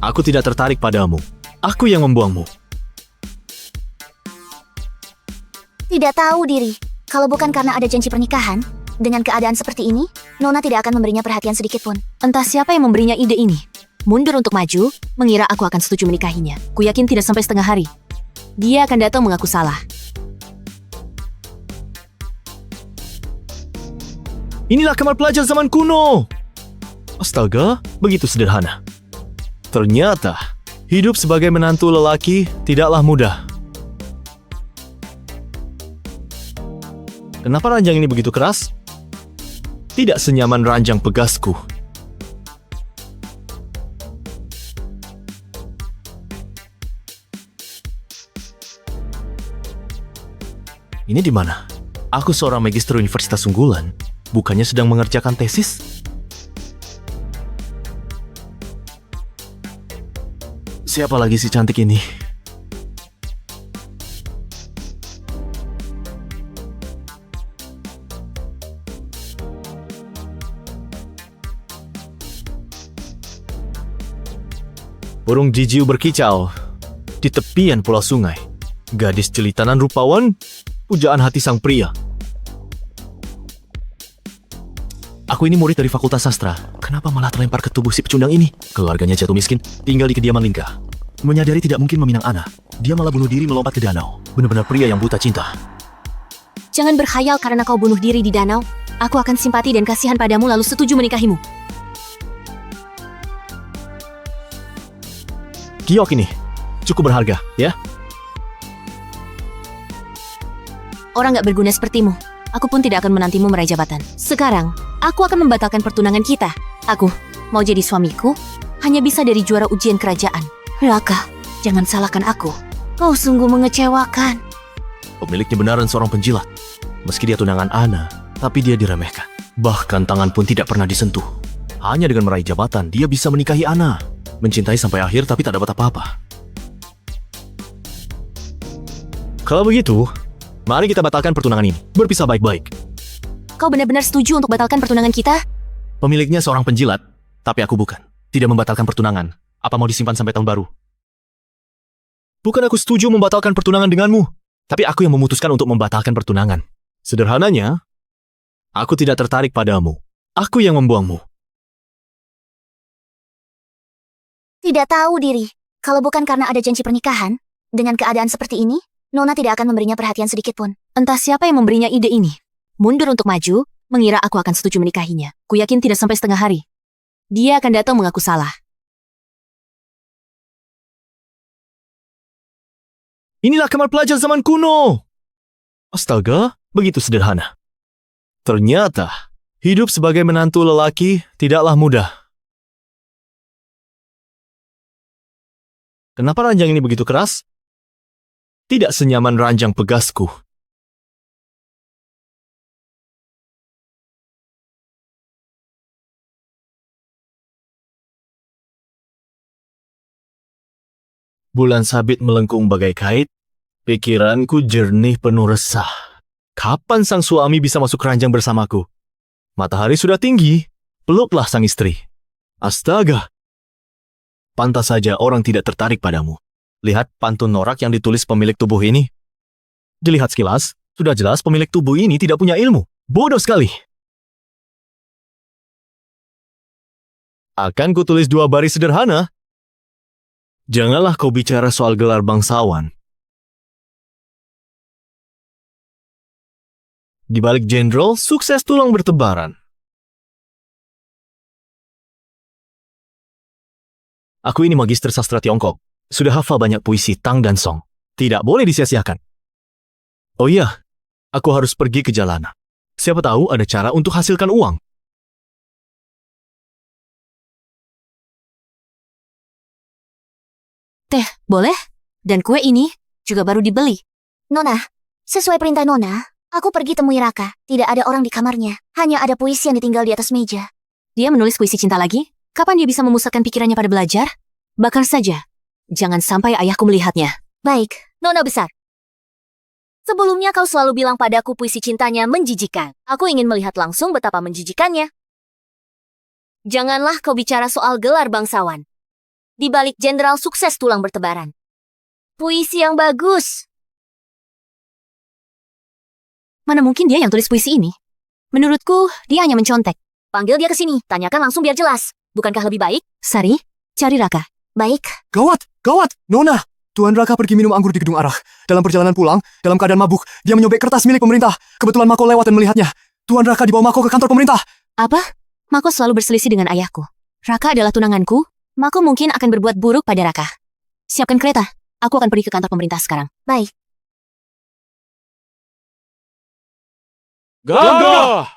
Aku tidak tertarik padamu. Aku yang membuangmu. Tidak tahu diri. Kalau bukan karena ada janji pernikahan, dengan keadaan seperti ini, Nona tidak akan memberinya perhatian sedikit pun. Entah siapa yang memberinya ide ini. Mundur untuk maju, mengira aku akan setuju menikahinya. Ku yakin tidak sampai setengah hari. Dia akan datang mengaku salah. Inilah kamar pelajar zaman kuno. Astaga, begitu sederhana. Ternyata, hidup sebagai menantu lelaki tidaklah mudah. Kenapa ranjang ini begitu keras? Tidak senyaman ranjang pegasku. Ini di mana? Aku seorang magister universitas unggulan, bukannya sedang mengerjakan tesis? Siapa lagi si cantik ini? Burung jijiu berkicau di tepian pulau sungai. Gadis jelitanan rupawan, pujaan hati sang pria. Aku ini murid dari Fakultas Sastra. Kenapa malah terlempar ke tubuh si pecundang ini? Keluarganya jatuh miskin, tinggal di kediaman Lingga. Menyadari tidak mungkin meminang Ana, dia malah bunuh diri melompat ke danau. Benar-benar pria yang buta cinta. Jangan berkhayal karena kau bunuh diri di danau. Aku akan simpati dan kasihan padamu lalu setuju menikahimu. Giok ini cukup berharga, ya? Orang gak berguna sepertimu. Aku pun tidak akan menantimu meraih jabatan. Sekarang, aku akan membatalkan pertunangan kita. Aku mau jadi suamiku hanya bisa dari juara ujian kerajaan. Raka, jangan salahkan aku. Kau sungguh mengecewakan. Pemiliknya benaran seorang penjilat. Meski dia tunangan Ana, tapi dia diremehkan. Bahkan tangan pun tidak pernah disentuh. Hanya dengan meraih jabatan, dia bisa menikahi Ana. Mencintai sampai akhir tapi tak dapat apa-apa. Kalau begitu, mari kita batalkan pertunangan ini. Berpisah baik-baik. Kau benar-benar setuju untuk batalkan pertunangan kita? Pemiliknya seorang penjilat, tapi aku bukan. Tidak membatalkan pertunangan. Apa mau disimpan sampai tahun baru? Bukan aku setuju membatalkan pertunangan denganmu, tapi aku yang memutuskan untuk membatalkan pertunangan. Sederhananya, aku tidak tertarik padamu. Aku yang membuangmu. Tidak tahu diri. Kalau bukan karena ada janji pernikahan, dengan keadaan seperti ini, Nona tidak akan memberinya perhatian sedikit pun. Entah siapa yang memberinya ide ini. Mundur untuk maju, mengira aku akan setuju menikahinya. Ku yakin tidak sampai setengah hari. Dia akan datang mengaku salah. Inilah kamar pelajar zaman kuno. Astaga, begitu sederhana. Ternyata, hidup sebagai menantu lelaki tidaklah mudah. Kenapa ranjang ini begitu keras? Tidak senyaman ranjang pegasku. Bulan sabit melengkung bagai kait, pikiranku jernih penuh resah. Kapan sang suami bisa masuk keranjang bersamaku? Matahari sudah tinggi, peluklah sang istri. Astaga! Pantas saja orang tidak tertarik padamu. Lihat pantun norak yang ditulis pemilik tubuh ini. Dilihat sekilas, sudah jelas pemilik tubuh ini tidak punya ilmu. Bodoh sekali. Akan kutulis 2 baris sederhana. Janganlah kau bicara soal gelar bangsawan. Di balik jenderal, sukses tulang bertebaran. Aku ini magister sastra Tiongkok. Sudah hafal banyak puisi Tang dan Song. Tidak boleh disia-siakan. Oh iya, aku harus pergi ke jalanan. Siapa tahu ada cara untuk hasilkan uang. Teh, boleh? Dan kue ini juga baru dibeli. Nona, sesuai perintah Nona, aku pergi temui Raka. Tidak ada orang di kamarnya. Hanya ada puisi yang ditinggal di atas meja. Dia menulis puisi cinta lagi? Kapan dia bisa memusatkan pikirannya pada belajar? Bakar saja. Jangan sampai ayahku melihatnya. Baik, Nona besar. Sebelumnya kau selalu bilang padaku puisi cintanya menjijikan. Aku ingin melihat langsung betapa menjijikannya. Janganlah kau bicara soal gelar bangsawan. Di balik jenderal sukses tulang bertebaran. Puisi yang bagus. Mana mungkin dia yang tulis puisi ini? Menurutku, dia hanya mencontek. Panggil dia ke sini, tanyakan langsung biar jelas. Bukankah lebih baik? Sari, cari Raka. Baik. Gawat! Gawat! Nona! Tuan Raka pergi minum anggur di gedung Arak. Dalam perjalanan pulang, dalam keadaan mabuk, dia menyobek kertas milik pemerintah. Kebetulan Mako lewat dan melihatnya. Tuan Raka dibawa Mako ke kantor pemerintah. Apa? Mako selalu berselisih dengan ayahku. Raka adalah tunanganku. Mako mungkin akan berbuat buruk pada Raka. Siapkan kereta. Aku akan pergi ke kantor pemerintah sekarang. Baik. Gagah!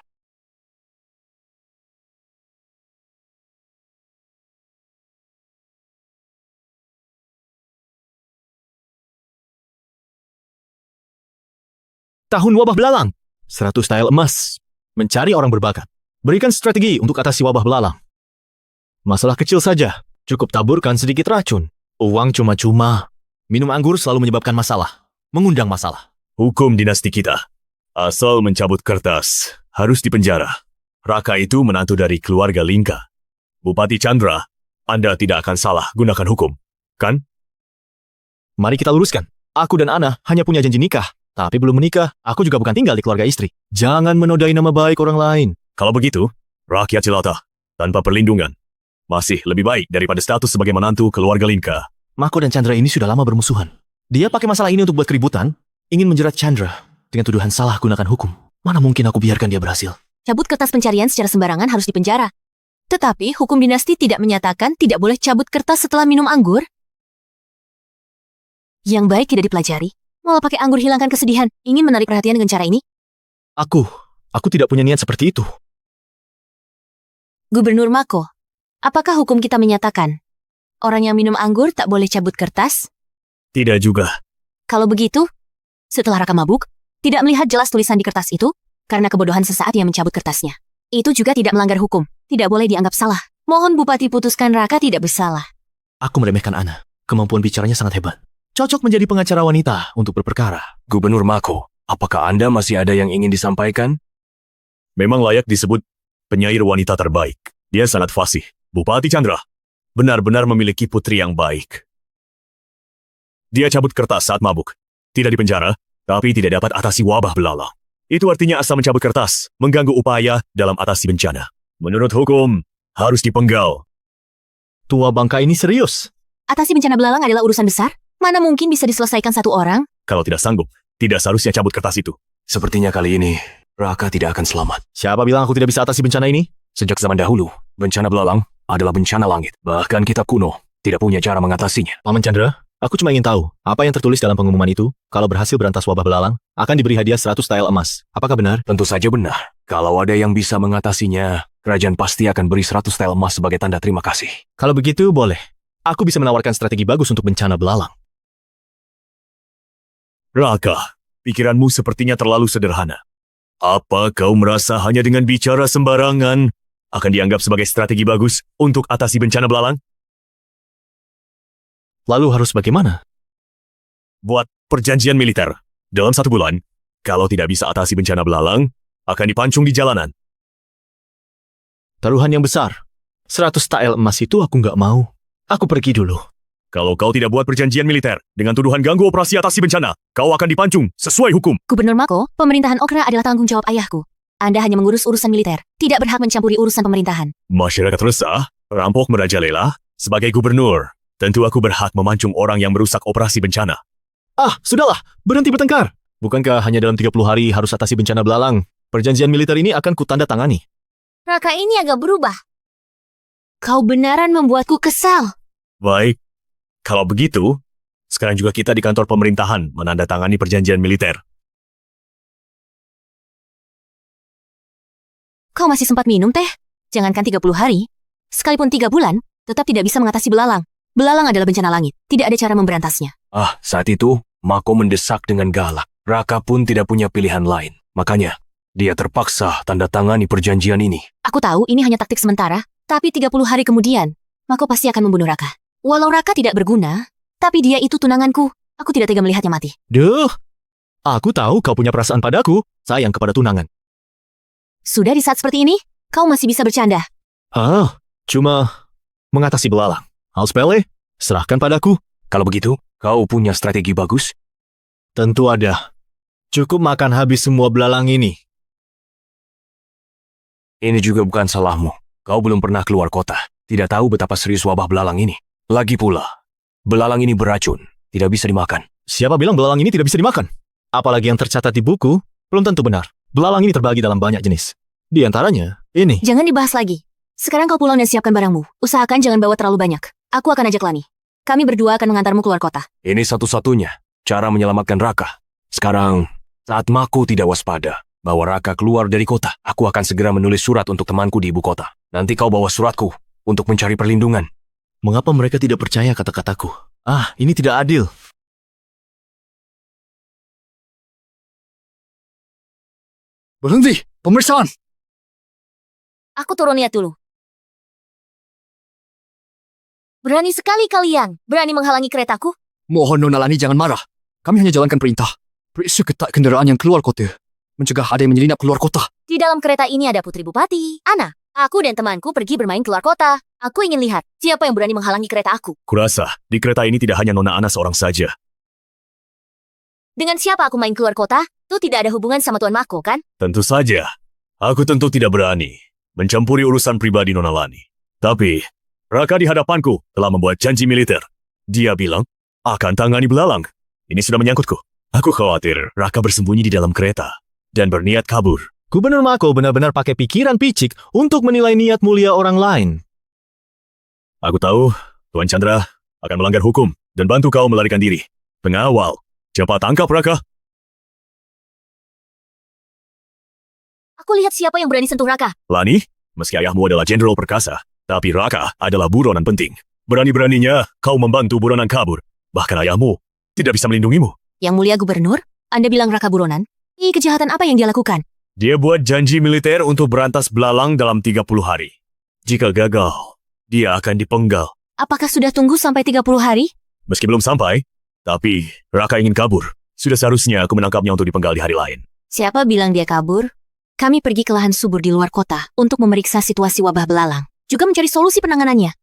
Tahun wabah belalang. 100 style emas. Mencari orang berbakat. Berikan strategi untuk atasi wabah belalang. Masalah kecil saja. Cukup taburkan sedikit racun. Uang cuma-cuma. Minum anggur selalu menyebabkan masalah. Mengundang masalah. Hukum dinasti kita. Asal mencabut kertas, harus dipenjara. Raka itu menantu dari keluarga Lingka. Bupati Chandra, Anda tidak akan salah gunakan hukum, kan? Mari kita luruskan. Aku dan Ana hanya punya janji nikah. Tapi belum menikah, aku juga bukan tinggal di keluarga istri. Jangan menodai nama baik orang lain. Kalau begitu, rakyat jelata, tanpa perlindungan, masih lebih baik daripada status sebagai menantu keluarga Lingka. Mako dan Chandra ini sudah lama bermusuhan. Dia pakai masalah ini untuk buat keributan, ingin menjerat Chandra dengan tuduhan salah gunakan hukum. Mana mungkin aku biarkan dia berhasil. Cabut kertas pencarian secara sembarangan harus dipenjara. Tetapi hukum dinasti tidak menyatakan tidak boleh cabut kertas setelah minum anggur. Yang baik tidak dipelajari. Malah pakai anggur hilangkan kesedihan. Ingin menarik perhatian dengan cara ini? Aku tidak punya niat seperti itu. Gubernur Mako, apakah hukum kita menyatakan orang yang minum anggur tak boleh cabut kertas? Tidak juga. Kalau begitu, setelah Raka mabuk, tidak melihat jelas tulisan di kertas itu, karena kebodohan sesaat ia mencabut kertasnya. Itu juga tidak melanggar hukum, tidak boleh dianggap salah. Mohon Bupati putuskan Raka tidak bersalah. Aku meremehkan Ana. Kemampuan bicaranya sangat hebat. Cocok menjadi pengacara wanita untuk berperkara. Gubernur Mako, apakah Anda masih ada yang ingin disampaikan? Memang layak disebut penyair wanita terbaik. Dia sangat fasih. Bupati Chandra benar-benar memiliki putri yang baik. Dia cabut kertas saat mabuk. Tidak dipenjara, tapi tidak dapat atasi wabah belalang. Itu artinya asal mencabut kertas, mengganggu upaya dalam atasi bencana. Menurut hukum, harus dipenggal. Tua bangka ini serius. Atasi bencana belalang adalah urusan besar? Mana mungkin bisa diselesaikan satu orang? Kalau tidak sanggup, tidak seharusnya cabut kertas itu. Sepertinya kali ini, Raka tidak akan selamat. Siapa bilang aku tidak bisa atasi bencana ini? Sejak zaman dahulu, bencana belalang adalah bencana langit. Bahkan kitab kuno tidak punya cara mengatasinya. Paman Chandra, aku cuma ingin tahu, apa yang tertulis dalam pengumuman itu, kalau berhasil berantas wabah belalang, akan diberi hadiah 100 style emas. Apakah benar? Tentu saja benar. Kalau ada yang bisa mengatasinya, kerajaan pasti akan beri 100 style emas sebagai tanda terima kasih. Kalau begitu, boleh. Aku bisa menawarkan strategi bagus untuk bencana belalang. Raka, pikiranmu sepertinya terlalu sederhana. Apa kau merasa hanya dengan bicara sembarangan akan dianggap sebagai strategi bagus untuk atasi bencana belalang? Lalu harus bagaimana? Buat perjanjian militer. Dalam 1 bulan, kalau tidak bisa atasi bencana belalang, akan dipancung di jalanan. Taruhan yang besar. 100 style emas itu aku nggak mau. Aku pergi dulu. Kalau kau tidak buat perjanjian militer dengan tuduhan ganggu operasi atasi bencana, kau akan dipancung sesuai hukum. Gubernur Mako, pemerintahan Okra adalah tanggung jawab ayahku. Anda hanya mengurus urusan militer, tidak berhak mencampuri urusan pemerintahan. Masyarakat resah, rampok merajalela. Sebagai gubernur, tentu aku berhak memancung orang yang merusak operasi bencana. Ah, sudahlah. Berhenti bertengkar. Bukankah hanya dalam 30 hari harus atasi bencana belalang? Perjanjian militer ini akan kutanda tangani. Raka ini agak berubah. Kau benaran membuatku kesal. Baik, kalau begitu, sekarang juga kita di kantor pemerintahan menandatangani perjanjian militer. Kau masih sempat minum teh? Jangankan 30 hari. Sekalipun 3 bulan, tetap tidak bisa mengatasi belalang. Belalang adalah bencana langit. Tidak ada cara memberantasnya. Saat itu, Mako mendesak dengan galak. Raka pun tidak punya pilihan lain. Makanya, dia terpaksa tanda tangani perjanjian ini. Aku tahu ini hanya taktik sementara, tapi 30 hari kemudian, Mako pasti akan membunuh Raka. Walau Raka tidak berguna, tapi dia itu tunanganku. Aku tidak tega melihatnya mati. Duh, aku tahu kau punya perasaan padaku, sayang kepada tunangan. Sudah di saat seperti ini, kau masih bisa bercanda. Cuma mengatasi belalang. Hal sepele, serahkan padaku. Kalau begitu, kau punya strategi bagus? Tentu ada. Cukup makan habis semua belalang ini. Ini juga bukan salahmu. Kau belum pernah keluar kota. Tidak tahu betapa serius wabah belalang ini. Lagi pula, belalang ini beracun. Tidak bisa dimakan. Siapa bilang belalang ini tidak bisa dimakan? Apalagi yang tercatat di buku, belum tentu benar. Belalang ini terbagi dalam banyak jenis. Di antaranya, ini. Jangan dibahas lagi. Sekarang kau pulang dan siapkan barangmu. Usahakan jangan bawa terlalu banyak. Aku akan ajak Lani. Kami berdua akan mengantarmu keluar kota. Ini satu-satunya cara menyelamatkan Raka. Sekarang, saat Mako tidak waspada, bawa Raka keluar dari kota, aku akan segera menulis surat untuk temanku di ibu kota. Nanti kau bawa suratku untuk mencari perlindungan. Mengapa mereka tidak percaya kata-kataku? Ini tidak adil. Berhenti, pemeriksaan. Aku turun lihat dulu. Berani sekali kalian. Berani menghalangi keretaku. Mohon Nona Lani jangan marah. Kami hanya jalankan perintah. Periksa ketat kendaraan yang keluar kota. Mencegah ada yang menyelinap keluar kota. Di dalam kereta ini ada Putri Bupati, Ana. Aku dan temanku pergi bermain keluar kota. Aku ingin lihat siapa yang berani menghalangi kereta aku. Kurasa, di kereta ini tidak hanya Nona Ana seorang saja. Dengan siapa aku main keluar kota? Itu tidak ada hubungan sama Tuan Mako, kan? Tentu saja. Aku tentu tidak berani mencampuri urusan pribadi Nona Lani. Tapi, Raka di hadapanku telah membuat janji militer. Dia bilang, akan tangani belalang. Ini sudah menyangkutku. Aku khawatir Raka bersembunyi di dalam kereta dan berniat kabur. Gubernur Mako benar-benar pakai pikiran picik untuk menilai niat mulia orang lain. Aku tahu, Tuan Chandra akan melanggar hukum dan bantu kau melarikan diri. Pengawal, cepat tangkap Raka. Aku lihat siapa yang berani sentuh Raka. Lani, meski ayahmu adalah jenderal perkasa, tapi Raka adalah buronan penting. Berani-beraninya kau membantu buronan kabur. Bahkan ayahmu tidak bisa melindungimu. Yang mulia gubernur, Anda bilang Raka buronan? Kejahatan apa yang dia lakukan? Dia buat janji militer untuk berantas belalang dalam 30 hari. Jika gagal, dia akan dipenggal. Apakah sudah tunggu sampai 30 hari? Meski belum sampai, tapi Raka ingin kabur. Sudah seharusnya aku menangkapnya untuk dipenggal di hari lain. Siapa bilang dia kabur? Kami pergi ke lahan subur di luar kota untuk memeriksa situasi wabah belalang. Juga mencari solusi penanganannya.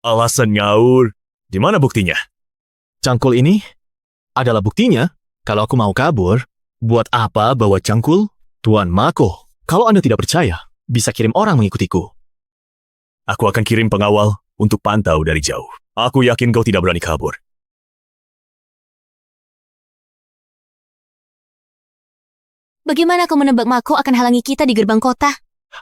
Alasan ngawur. Di mana buktinya? Cangkul ini adalah buktinya. Kalau aku mau kabur, buat apa bawa cangkul? Tuan Mako, kalau Anda tidak percaya, bisa kirim orang mengikutiku. Aku akan kirim pengawal untuk pantau dari jauh. Aku yakin kau tidak berani kabur. Bagaimana kau menebak Mako akan halangi kita di gerbang kota?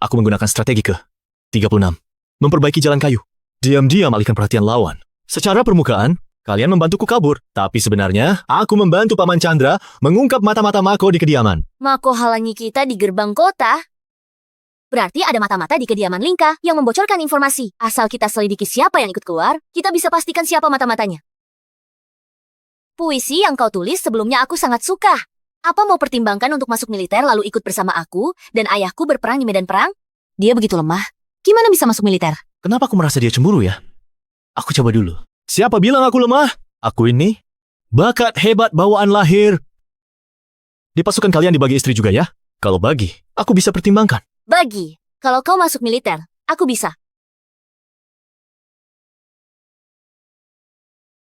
Aku menggunakan strategi ke-36. Memperbaiki jalan kayu. Diam-diam alihkan perhatian lawan. Secara permukaan, kalian membantuku kabur. Tapi sebenarnya, aku membantu Paman Chandra mengungkap mata-mata Mako di kediaman. Mako halangi kita di gerbang kota? Berarti ada mata-mata di kediaman Lingka yang membocorkan informasi. Asal kita selidiki siapa yang ikut keluar, kita bisa pastikan siapa mata-matanya. Puisi yang kau tulis sebelumnya aku sangat suka. Apa mau pertimbangkan untuk masuk militer lalu ikut bersama aku dan ayahku berperang di medan perang? Dia begitu lemah. Gimana bisa masuk militer? Kenapa aku merasa dia cemburu ya? Aku coba dulu. Siapa bilang aku lemah? Aku ini bakat hebat bawaan lahir. Di pasukan kalian dibagi istri juga ya? Kalau bagi, aku bisa pertimbangkan. Bagi, kalau kau masuk militer, aku bisa.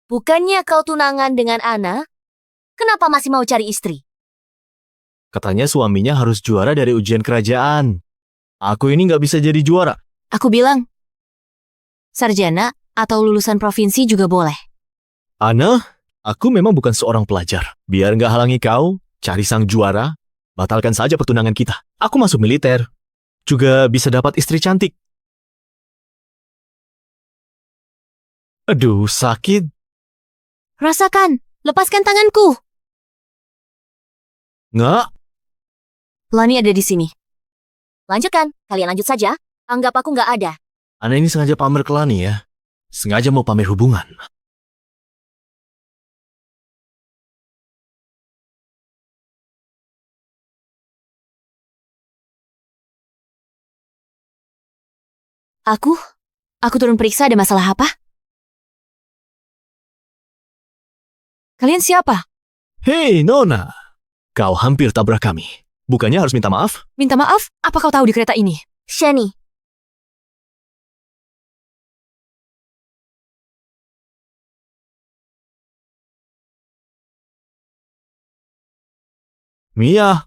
Bukannya kau tunangan dengan Ana? Kenapa masih mau cari istri? Katanya suaminya harus juara dari ujian kerajaan. Aku ini nggak bisa jadi juara. Aku bilang, sarjana atau lulusan provinsi juga boleh. Ana, aku memang bukan seorang pelajar. Biar nggak halangi kau, cari sang juara, batalkan saja pertunangan kita. Aku masuk militer. Juga bisa dapat istri cantik. Aduh, sakit. Rasakan, lepaskan tanganku. Nggak, Lani ada di sini. Lanjutkan, kalian lanjut saja. Anggap aku nggak ada. Ana ini sengaja pamer ke Lani ya. Sengaja mau pamer hubungan. Aku turun periksa ada masalah apa? Kalian siapa? Hei, Nona. Kau hampir tabrak kami. Bukannya harus minta maaf? Minta maaf? Apa kau tahu di kereta ini? Shani, Mia,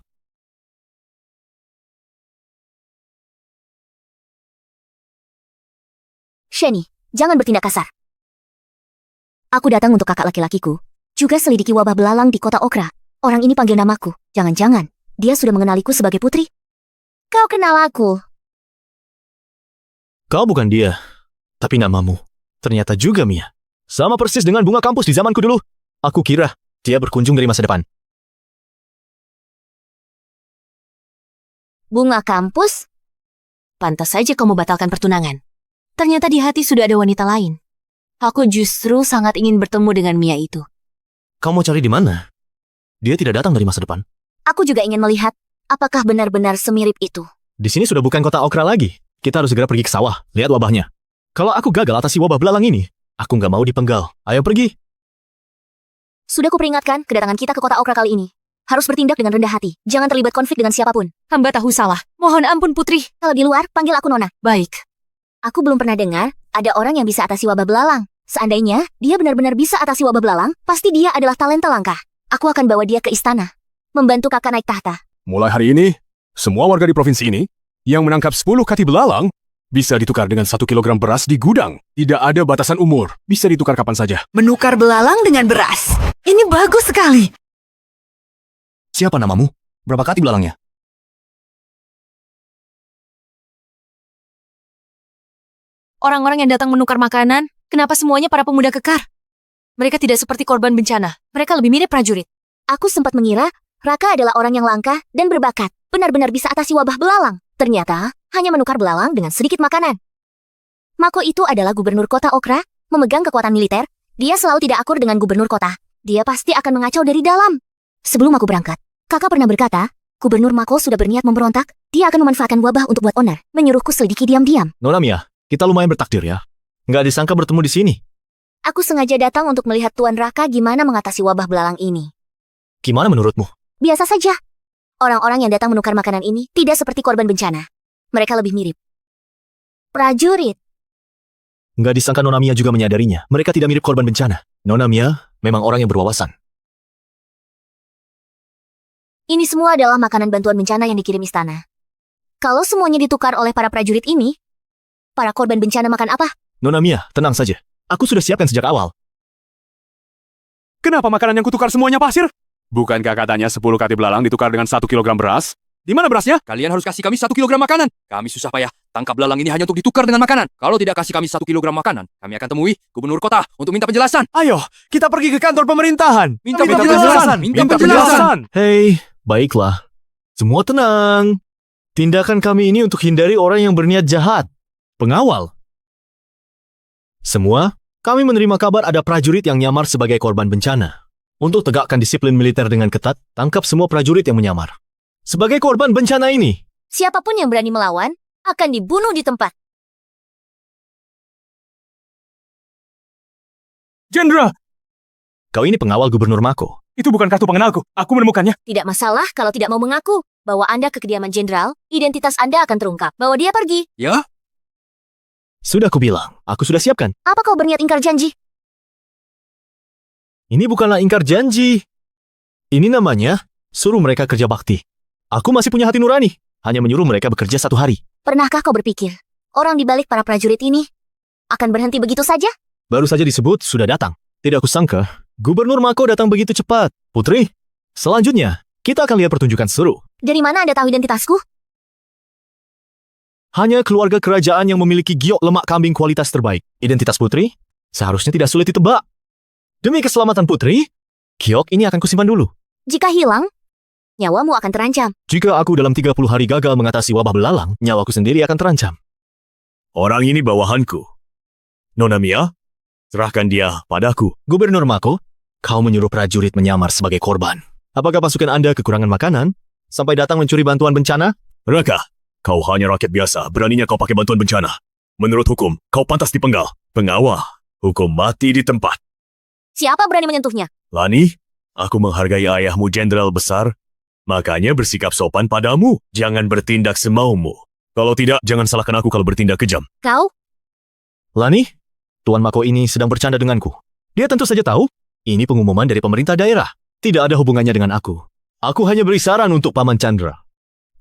Shani, jangan bertindak kasar. Aku datang untuk kakak laki-lakiku, juga selidiki wabah belalang di kota Okra. Orang ini panggil namaku. Jangan-jangan, dia sudah mengenaliku sebagai putri. Kau kenal aku. kau bukan dia, tapi namamu. Ternyata juga Mia. Sama persis dengan bunga kampus di zamanku dulu. Aku kira dia berkunjung dari masa depan. Bunga kampus? Pantas saja kau membatalkan pertunangan. Ternyata di hati sudah ada wanita lain. Aku justru sangat ingin bertemu dengan Mia itu. Kau mau cari di mana? Dia tidak datang dari masa depan. Aku juga ingin melihat apakah benar-benar semirip itu. Di sini sudah bukan kota Okra lagi. Kita harus segera pergi ke sawah, lihat wabahnya. Kalau aku gagal atasi wabah belalang ini, aku nggak mau dipenggal. Ayo pergi. Sudah kuperingatkan kedatangan kita ke kota Okra kali ini. Harus bertindak dengan rendah hati. Jangan terlibat konflik dengan siapapun. Hamba tahu salah. Mohon ampun, Putri. Kalau di luar, panggil aku Nona. Baik. Aku belum pernah dengar ada orang yang bisa atasi wabah belalang. Seandainya dia benar-benar bisa atasi wabah belalang, pasti dia adalah talenta langka. Aku akan bawa dia ke istana, membantu kakak naik tahta. Mulai hari ini, semua warga di provinsi ini yang menangkap 10 kati belalang bisa ditukar dengan 1 kilogram beras di gudang. Tidak ada batasan umur, bisa ditukar kapan saja. Menukar belalang dengan beras. Ini bagus sekali. Siapa namamu? Berapa kati belalangnya? Orang-orang yang datang menukar makanan, kenapa semuanya para pemuda kekar? Mereka tidak seperti korban bencana. Mereka lebih mirip prajurit. Aku sempat mengira Raka adalah orang yang langka dan berbakat, benar-benar bisa atasi wabah belalang. Ternyata hanya menukar belalang dengan sedikit makanan. Mako itu adalah gubernur kota Okra, memegang kekuatan militer. Dia selalu tidak akur dengan gubernur kota. Dia pasti akan mengacau dari dalam. Sebelum aku berangkat, kakak pernah berkata, gubernur Mako sudah berniat memberontak. Dia akan memanfaatkan wabah untuk buat onar, menyuruhku selidiki diam-diam. Nona Mia, kita lumayan bertakdir ya. Nggak disangka bertemu di sini. Aku sengaja datang untuk melihat Tuan Raka gimana mengatasi wabah belalang ini. Gimana menurutmu? Biasa saja. Orang-orang yang datang menukar makanan ini tidak seperti korban bencana. Mereka lebih mirip prajurit. Nggak disangka Nona Mia juga menyadarinya. Mereka tidak mirip korban bencana. Nona Mia memang orang yang berwawasan. Ini semua adalah makanan bantuan bencana yang dikirim istana. Kalau semuanya ditukar oleh para prajurit ini, para korban bencana makan apa? Nona Mia, tenang saja. Aku sudah siapkan sejak awal. Kenapa makanan yang kutukar semuanya pasir? Bukankah katanya 10 kati belalang ditukar dengan 1 kilogram beras? Di mana berasnya? Kalian harus kasih kami 1 kilogram makanan. Kami susah payah. Tangkap belalang ini hanya untuk ditukar dengan makanan. Kalau tidak kasih kami 1 kilogram makanan, kami akan temui gubernur kota untuk minta penjelasan. Ayo, kita pergi ke kantor pemerintahan. Minta penjelasan. Minta penjelasan. Hei, baiklah. Semua tenang. Tindakan kami ini untuk hindari orang yang berniat jahat. Pengawal. Semua, kami menerima kabar ada prajurit yang nyamar sebagai korban bencana. Untuk tegakkan disiplin militer dengan ketat, tangkap semua prajurit yang menyamar. Sebagai korban bencana ini, Siapapun yang berani melawan akan dibunuh di tempat. Jenderal, kau ini pengawal gubernur Mako. itu bukan kartu pengenalku. Aku menemukannya. Tidak masalah kalau tidak mau mengaku bahwa Anda ke kediaman jenderal, identitas Anda akan terungkap. Bawa dia pergi. Ya? Sudah kubilang, aku sudah siapkan. Apa kau berniat ingkar janji? Ini bukanlah ingkar janji. Ini namanya suruh mereka kerja bakti. Aku masih punya hati nurani. Hanya menyuruh mereka bekerja 1 hari. Pernahkah kau berpikir, orang di balik para prajurit ini akan berhenti begitu saja? Baru saja disebut sudah datang. Tidak kusangka, Gubernur Mako datang begitu cepat. Putri, selanjutnya, kita akan lihat pertunjukan seru. Dari mana Anda tahu identitasku? Hanya keluarga kerajaan yang memiliki giok lemak kambing kualitas terbaik. Identitas Putri seharusnya tidak sulit ditebak. Demi keselamatan Putri, giok ini akan kusimpan dulu. Jika hilang, nyawamu akan terancam. Jika aku dalam 30 hari gagal mengatasi wabah belalang, nyawaku sendiri akan terancam. Orang ini bawahanku. Nona Mia, serahkan dia padaku. Gubernur Mako, kau menyuruh prajurit menyamar sebagai korban. Apakah pasukan Anda kekurangan makanan sampai datang mencuri bantuan bencana? Raka, kau hanya rakyat biasa. Beraninya kau pakai bantuan bencana. Menurut hukum, kau pantas dipenggal. Pengawal, hukum mati di tempat. Siapa berani menyentuhnya? Lani, aku menghargai ayahmu jenderal besar. Makanya bersikap sopan padamu. Jangan bertindak semaumu. Kalau tidak, jangan salahkan aku kalau bertindak kejam. Kau? Lani, Tuan Mako ini sedang bercanda denganku. Dia tentu saja tahu, ini pengumuman dari pemerintah daerah. Tidak ada hubungannya dengan aku. Aku hanya beri saran untuk Paman Chandra.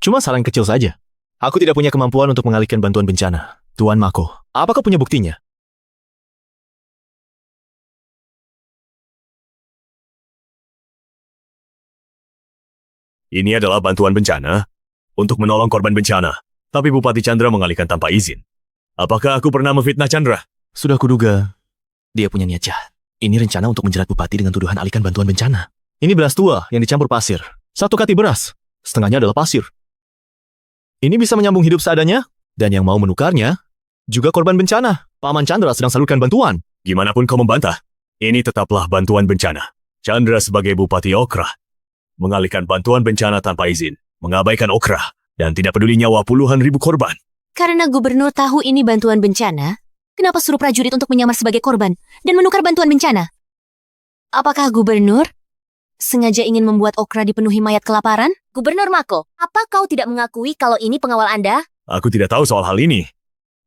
Cuma saran kecil saja. Aku tidak punya kemampuan untuk mengalihkan bantuan bencana. Tuan Mako, apakah punya buktinya? Ini adalah bantuan bencana untuk menolong korban bencana. Tapi Bupati Chandra mengalihkan tanpa izin. Apakah aku pernah memfitnah Chandra? Sudah kuduga. Dia punya niat jahat. Ini rencana untuk menjerat bupati dengan tuduhan alihkan bantuan bencana. Ini beras tua yang dicampur pasir. 1 kati beras, setengahnya adalah pasir. Ini bisa menyambung hidup seadanya, dan yang mau menukarnya juga korban bencana. Paman Chandra sedang salurkan bantuan. Gimana pun kau membantah, ini tetaplah bantuan bencana. Chandra sebagai Bupati Okra mengalihkan bantuan bencana tanpa izin, mengabaikan Okra, dan tidak peduli nyawa puluhan ribu korban. Karena gubernur tahu ini bantuan bencana, kenapa suruh prajurit untuk menyamar sebagai korban dan menukar bantuan bencana? Apakah gubernur sengaja ingin membuat Okra dipenuhi mayat kelaparan? Gubernur Mako, apa kau tidak mengakui kalau ini pengawal Anda? Aku tidak tahu soal hal ini.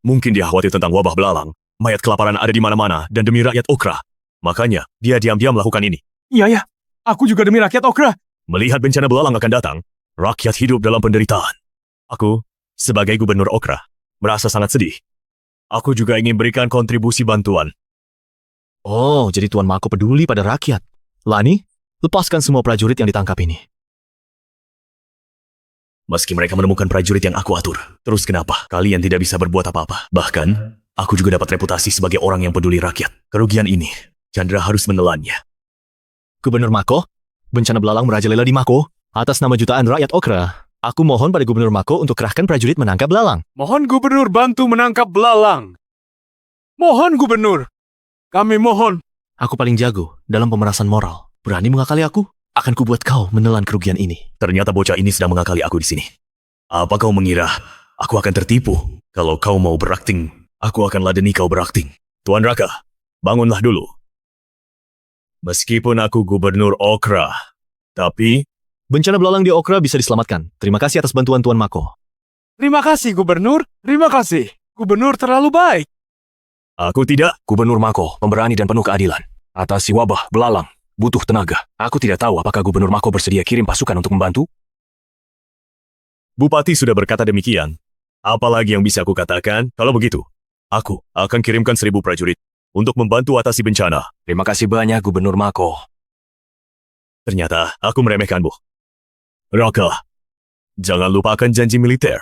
Mungkin dia khawatir tentang wabah belalang. Mayat kelaparan ada di mana-mana dan demi rakyat Okra. Makanya, dia diam-diam melakukan ini. Iya, ya. Aku juga demi rakyat Okra. Melihat bencana belalang akan datang, rakyat hidup dalam penderitaan. Aku, sebagai gubernur Okra, merasa sangat sedih. Aku juga ingin berikan kontribusi bantuan. Oh, jadi Tuan Mako peduli pada rakyat. Lani, lepaskan semua prajurit yang ditangkap ini. Meski mereka menemukan prajurit yang aku atur, terus kenapa kalian tidak bisa berbuat apa-apa? Bahkan, aku juga dapat reputasi sebagai orang yang peduli rakyat. Kerugian ini, Chandra harus menelannya. Gubernur Mako, bencana belalang merajalela di Mako. Atas nama jutaan rakyat Okra, aku mohon pada Gubernur Mako untuk kerahkan prajurit menangkap belalang. Mohon Gubernur bantu menangkap belalang. Mohon Gubernur. Kami mohon. Aku paling jago dalam pemerasan moral. Berani mengakali aku? Akan kubuat kau menelan kerugian ini. Ternyata bocah ini sedang mengakali aku di sini. Apa kau mengira aku akan tertipu? Kalau kau mau berakting, aku akan ladeni kau berakting. Tuan Raka, bangunlah dulu. Meskipun aku gubernur Okra, tapi bencana belalang di Okra bisa diselamatkan. Terima kasih atas bantuan Tuan Mako. Terima kasih Gubernur. Terima kasih. Gubernur terlalu baik. aku tidak. Gubernur Mako, pemberani dan penuh keadilan. Atasi wabah belalang, butuh tenaga. Aku tidak tahu apakah Gubernur Mako bersedia kirim pasukan untuk membantu? Bupati sudah berkata demikian. Apalagi yang bisa aku katakan? Kalau begitu, aku akan kirimkan 1.000 prajurit untuk membantu atasi bencana. Terima kasih banyak, Gubernur Mako. Ternyata aku meremehkanmu. Raka, jangan lupakan janji militer.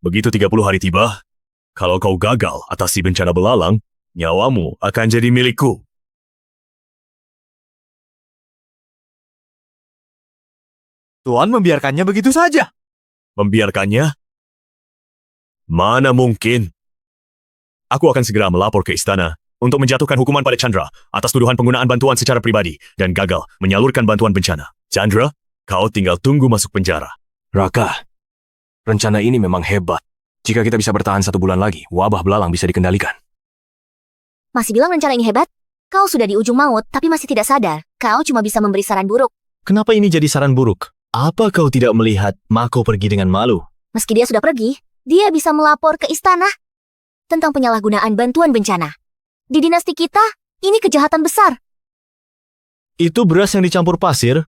Begitu 30 hari tiba, kalau kau gagal atasi bencana belalang, nyawamu akan jadi milikku. Tuan membiarkannya begitu saja. Membiarkannya? Mana mungkin? Aku akan segera melapor ke istana untuk menjatuhkan hukuman pada Chandra atas tuduhan penggunaan bantuan secara pribadi dan gagal menyalurkan bantuan bencana. Chandra, kau tinggal tunggu masuk penjara. Raka, rencana ini memang hebat. Jika kita bisa bertahan 1 bulan lagi, wabah belalang bisa dikendalikan. Masih bilang rencana ini hebat? Kau sudah di ujung maut, tapi masih tidak sadar. Kau cuma bisa memberi saran buruk. Kenapa ini jadi saran buruk? Apa kau tidak melihat Mako pergi dengan malu? Meski dia sudah pergi, dia bisa melapor ke istana tentang penyalahgunaan bantuan bencana. Di dinasti kita, ini kejahatan besar. Itu beras yang dicampur pasir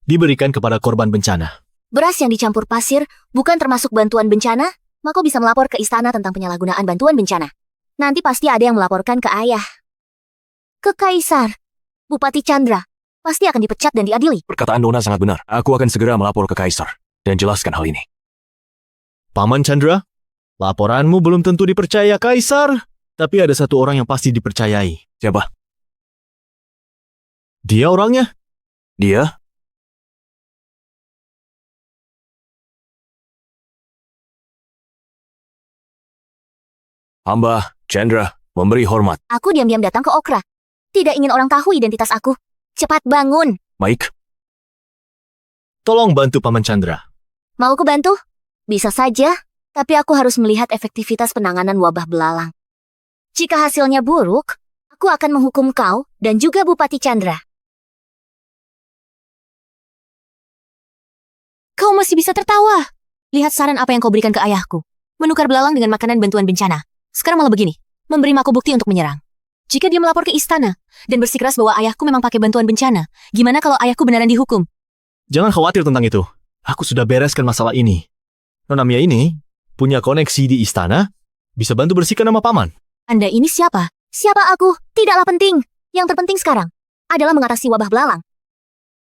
diberikan kepada korban bencana. Beras yang dicampur pasir bukan termasuk bantuan bencana, Mako bisa melapor ke istana tentang penyalahgunaan bantuan bencana. Nanti pasti ada yang melaporkan ke ayah. Ke Kaisar. Bupati Chandra pasti akan dipecat dan diadili. Perkataan Nona sangat benar. Aku akan segera melapor ke Kaisar dan jelaskan hal ini. Paman Chandra, laporanmu belum tentu dipercaya Kaisar, tapi ada satu orang yang pasti dipercayai. Siapa? Dia orangnya. Dia? Hamba, Chandra, memberi hormat. Aku diam-diam datang ke Okra. Tidak ingin orang tahu identitas aku. Cepat bangun. Baik, Tolong bantu Paman Chandra. Mau aku bantu? Bisa saja, tapi aku harus melihat efektivitas penanganan wabah belalang. Jika hasilnya buruk, aku akan menghukum kau dan juga Bupati Chandra. Kau masih bisa tertawa. Lihat saran apa yang kau berikan ke ayahku. Menukar belalang dengan makanan bantuan bencana. Sekarang malah begini. Memberi Mako bukti untuk menyerang. Jika dia melapor ke istana dan bersikeras bahwa ayahku memang pakai bantuan bencana, gimana kalau ayahku beneran dihukum? Jangan khawatir tentang itu. Aku sudah bereskan masalah ini. Nona Mia ini punya koneksi di istana, bisa bantu bersihkan nama paman. Anda ini siapa? Siapa aku? Tidaklah penting. Yang terpenting sekarang adalah mengatasi wabah belalang.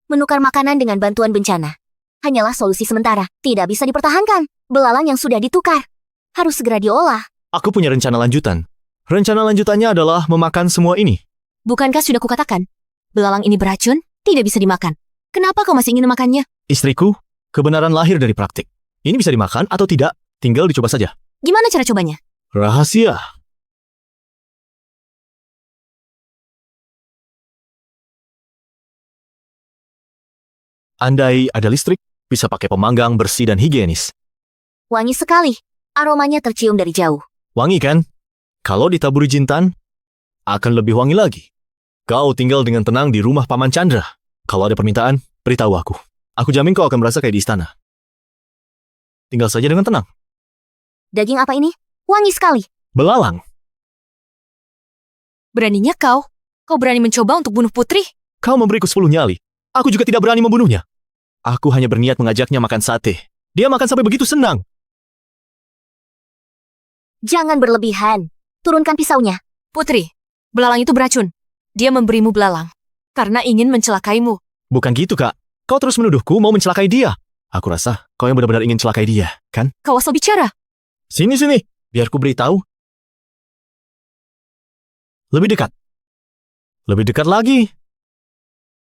Menukar makanan dengan bantuan bencana hanyalah solusi sementara. Tidak bisa dipertahankan. Belalang yang sudah ditukar harus segera diolah. Aku punya rencana lanjutan. Rencana lanjutannya adalah memakan semua ini. Bukankah sudah kukatakan? Belalang ini beracun, tidak bisa dimakan. Kenapa kau masih ingin memakannya? Istriku, kebenaran lahir dari praktik. Ini bisa dimakan atau tidak, tinggal dicoba saja. Gimana cara cobanya? Rahasia. Andai ada listrik, bisa pakai pemanggang bersih dan higienis. Wangi sekali. Aromanya tercium dari jauh. Wangi kan? Kalau ditaburi jintan, akan lebih wangi lagi. Kau tinggal dengan tenang di rumah Paman Chandra. Kalau ada permintaan, beritahu aku. Aku jamin kau akan merasa kayak di istana. Tinggal saja dengan tenang. Daging apa ini? Wangi sekali. Belalang. Beraninya kau? Kau berani mencoba untuk bunuh putri? Kau memberiku 10 nyali. Aku juga tidak berani membunuhnya. Aku hanya berniat mengajaknya makan sate. Dia makan sampai begitu senang. Jangan berlebihan. Turunkan pisaunya. Putri, belalang itu beracun. Dia memberimu belalang karena ingin mencelakaimu. Bukan gitu, Kak. Kau terus menuduhku mau mencelakai dia. Aku rasa kau yang benar-benar ingin celakai dia, kan? Kau asal bicara. Sini, biar ku beritahu. Lebih dekat. Lebih dekat lagi.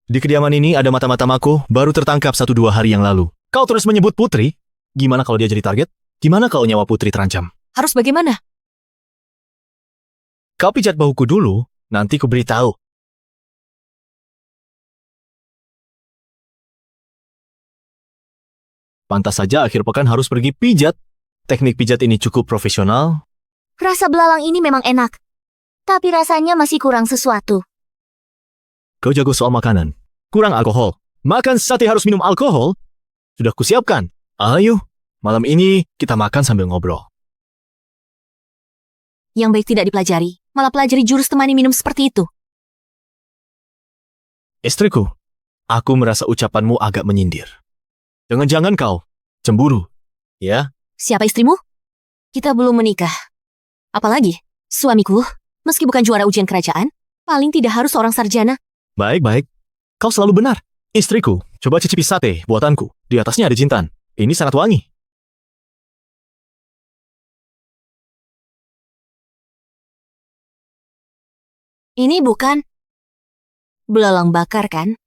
Di kediaman ini ada mata-mata Mako baru tertangkap 1-2 hari yang lalu. Kau terus menyebut Putri. Gimana kalau dia jadi target? Gimana kalau nyawa Putri terancam? Harus bagaimana? Kau pijat bahuku dulu, nanti ku beritahu. Pantas saja akhir pekan harus pergi pijat. Teknik pijat ini cukup profesional. Rasa belalang ini memang enak. Tapi rasanya masih kurang sesuatu. Kau jago soal makanan. Kurang alkohol. Makan sate harus minum alkohol. Sudah kusiapkan. Ayo, malam ini kita makan sambil ngobrol. Yang baik tidak dipelajari, malah pelajari jurus temani minum seperti itu. Istriku, aku merasa ucapanmu agak menyindir. Jangan-jangan kau cemburu, ya? Siapa istrimu? Kita belum menikah. Apalagi, suamiku, meski bukan juara ujian kerajaan, paling tidak harus seorang sarjana. Baik. Kau selalu benar. Istriku, coba cicipi sate buatanku. Di atasnya ada jintan. Ini sangat wangi. Ini bukan belalang bakar, kan?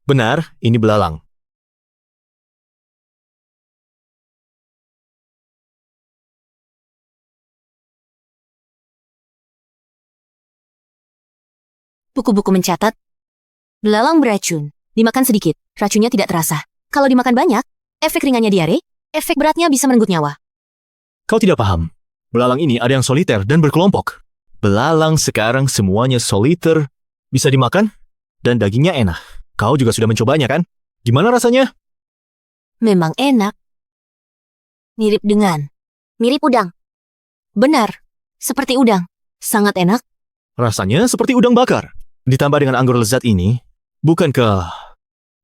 Benar, ini belalang. Buku-buku mencatat, belalang beracun. Dimakan sedikit, racunnya tidak terasa. Kalau dimakan banyak, efek ringannya diare, efek beratnya bisa merenggut nyawa. Kau tidak paham. Belalang ini ada yang soliter dan berkelompok. Belalang sekarang semuanya soliter, bisa dimakan, dan dagingnya enak. Kau juga sudah mencobanya, kan? Gimana rasanya? Memang enak. Mirip dengan. Mirip udang. Benar, seperti udang. Sangat enak. Rasanya seperti udang bakar. Ditambah dengan anggur lezat ini, bukankah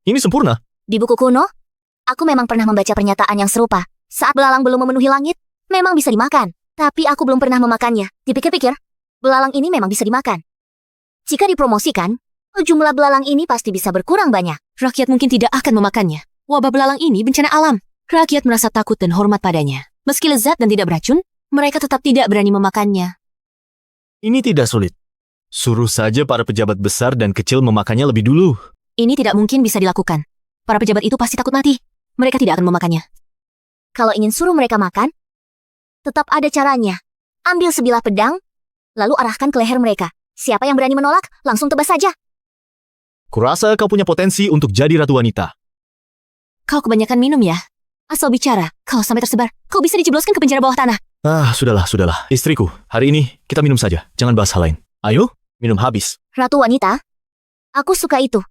ini sempurna? Di buku kuno, aku memang pernah membaca pernyataan yang serupa. Saat belalang belum memenuhi langit, memang bisa dimakan. Tapi aku belum pernah memakannya. Dipikir-pikir, belalang ini memang bisa dimakan. Jika dipromosikan, jumlah belalang ini pasti bisa berkurang banyak. Rakyat mungkin tidak akan memakannya. Wabah belalang ini bencana alam. Rakyat merasa takut dan hormat padanya. Meski lezat dan tidak beracun, mereka tetap tidak berani memakannya. Ini tidak sulit. Suruh saja para pejabat besar dan kecil memakannya lebih dulu. Ini tidak mungkin bisa dilakukan. Para pejabat itu pasti takut mati. Mereka tidak akan memakannya. Kalau ingin suruh mereka makan, tetap ada caranya. Ambil sebilah pedang, lalu arahkan ke leher mereka. Siapa yang berani menolak, langsung tebas saja. Kurasa kau punya potensi untuk jadi ratu wanita. Kau kebanyakan minum ya? Asal bicara, kalau sampai tersebar, kau bisa dijebloskan ke penjara bawah tanah. Sudahlah. Istriku, hari ini kita minum saja. Jangan bahas hal lain. Ayo, minum habis. Ratu wanita, aku suka itu.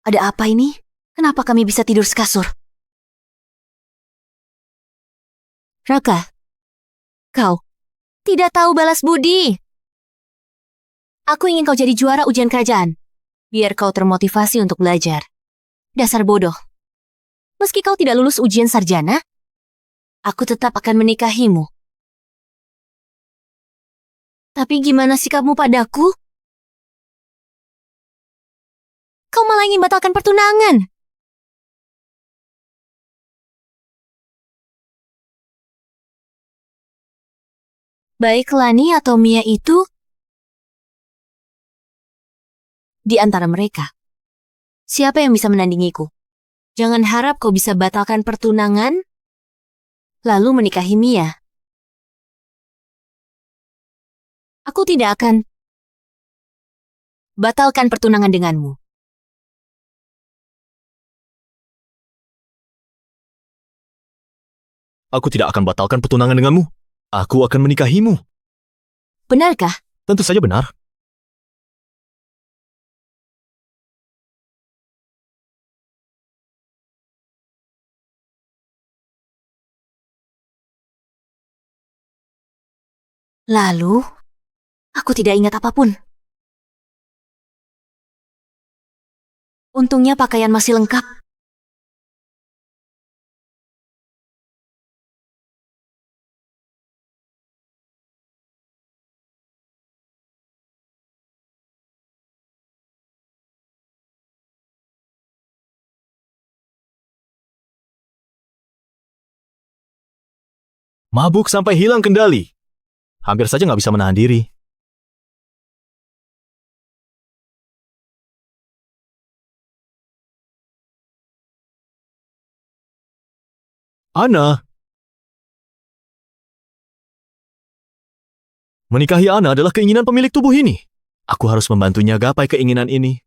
Ada apa ini? Kenapa kami bisa tidur sekasur? Raka, kau tidak tahu balas budi. Aku ingin kau jadi juara ujian kerajaan, biar kau termotivasi untuk belajar. Dasar bodoh. Meski kau tidak lulus ujian sarjana, aku tetap akan menikahimu. Tapi gimana sikapmu padaku? Kau malah ingin batalkan pertunangan. Baik Lani atau Mia itu, di antara mereka, siapa yang bisa menandingiku? Jangan harap kau bisa batalkan pertunangan, lalu menikahi Mia. Aku tidak akan batalkan pertunangan denganmu. Aku tidak akan batalkan pertunangan denganmu. Aku akan menikahimu. Benarkah? Tentu saja benar. Lalu, aku tidak ingat apapun. Untungnya pakaian masih lengkap. Mabuk sampai hilang kendali. Hampir saja nggak bisa menahan diri. Ana. Menikahi Ana adalah keinginan pemilik tubuh ini. Aku harus membantunya gapai keinginan ini.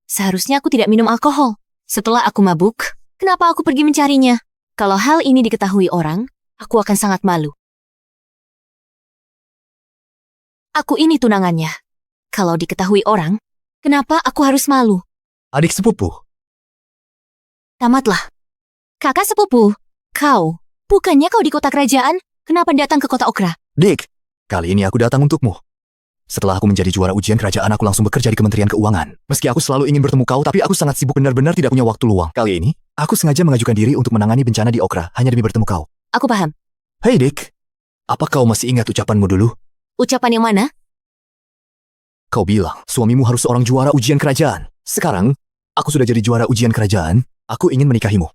Seharusnya aku tidak minum alkohol. Setelah aku mabuk, kenapa aku pergi mencarinya? Kalau hal ini diketahui orang, aku akan sangat malu. Aku ini tunangannya. Kalau diketahui orang, kenapa aku harus malu? Adik sepupu. Tamatlah. Kakak sepupu, kau, bukannya kau di kota kerajaan? Kenapa datang ke kota Okra? Dick, kali ini aku datang untukmu. Setelah aku menjadi juara ujian kerajaan, aku langsung bekerja di Kementerian Keuangan. Meski aku selalu ingin bertemu kau, tapi aku sangat sibuk, benar-benar tidak punya waktu luang. Kali ini, aku sengaja mengajukan diri untuk menangani bencana di Okra, hanya demi bertemu kau. Aku paham. Hei Dick, apa kau masih ingat ucapanmu dulu? Ucapan yang mana? Kau bilang, suamimu harus seorang juara ujian kerajaan. Sekarang, aku sudah jadi juara ujian kerajaan, aku ingin menikahimu.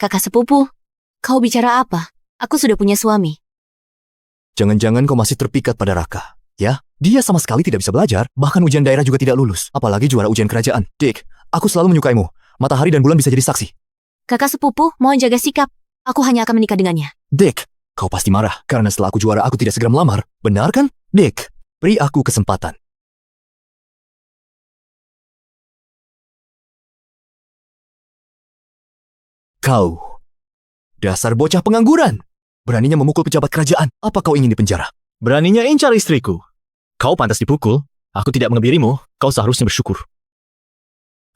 Kakak sepupu, kau bicara apa? Aku sudah punya suami. Jangan-jangan kau masih terpikat pada Raka, ya? Dia sama sekali tidak bisa belajar, bahkan ujian daerah juga tidak lulus. Apalagi juara ujian kerajaan. Dick, aku selalu menyukaimu. Matahari dan bulan bisa jadi saksi. Kakak sepupu, mohon jaga sikap. Aku hanya akan menikah dengannya. Dick, kau pasti marah karena setelah aku juara aku tidak segera melamar. Benar kan? Dick, beri aku kesempatan. Kau, dasar bocah pengangguran. Beraninya memukul pejabat kerajaan. Apa kau ingin dipenjara? Beraninya incar istriku. Kau pantas dipukul. Aku tidak mengebirimu. Kau seharusnya bersyukur.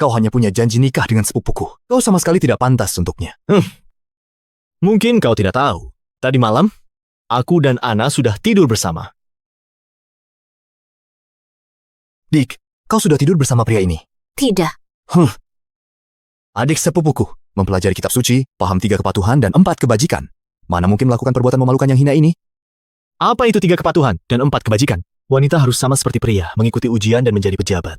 Kau hanya punya janji nikah dengan sepupuku. Kau sama sekali tidak pantas untuknya. Mungkin kau tidak tahu. Tadi malam, aku dan Ana sudah tidur bersama. Dick, kau sudah tidur bersama pria ini? Tidak. Adik sepupuku, mempelajari kitab suci, paham 3 kepatuhan dan 4 kebajikan. Mana mungkin melakukan perbuatan memalukan yang hina ini? Apa itu 3 kepatuhan dan 4 kebajikan? Wanita harus sama seperti pria, mengikuti ujian dan menjadi pejabat.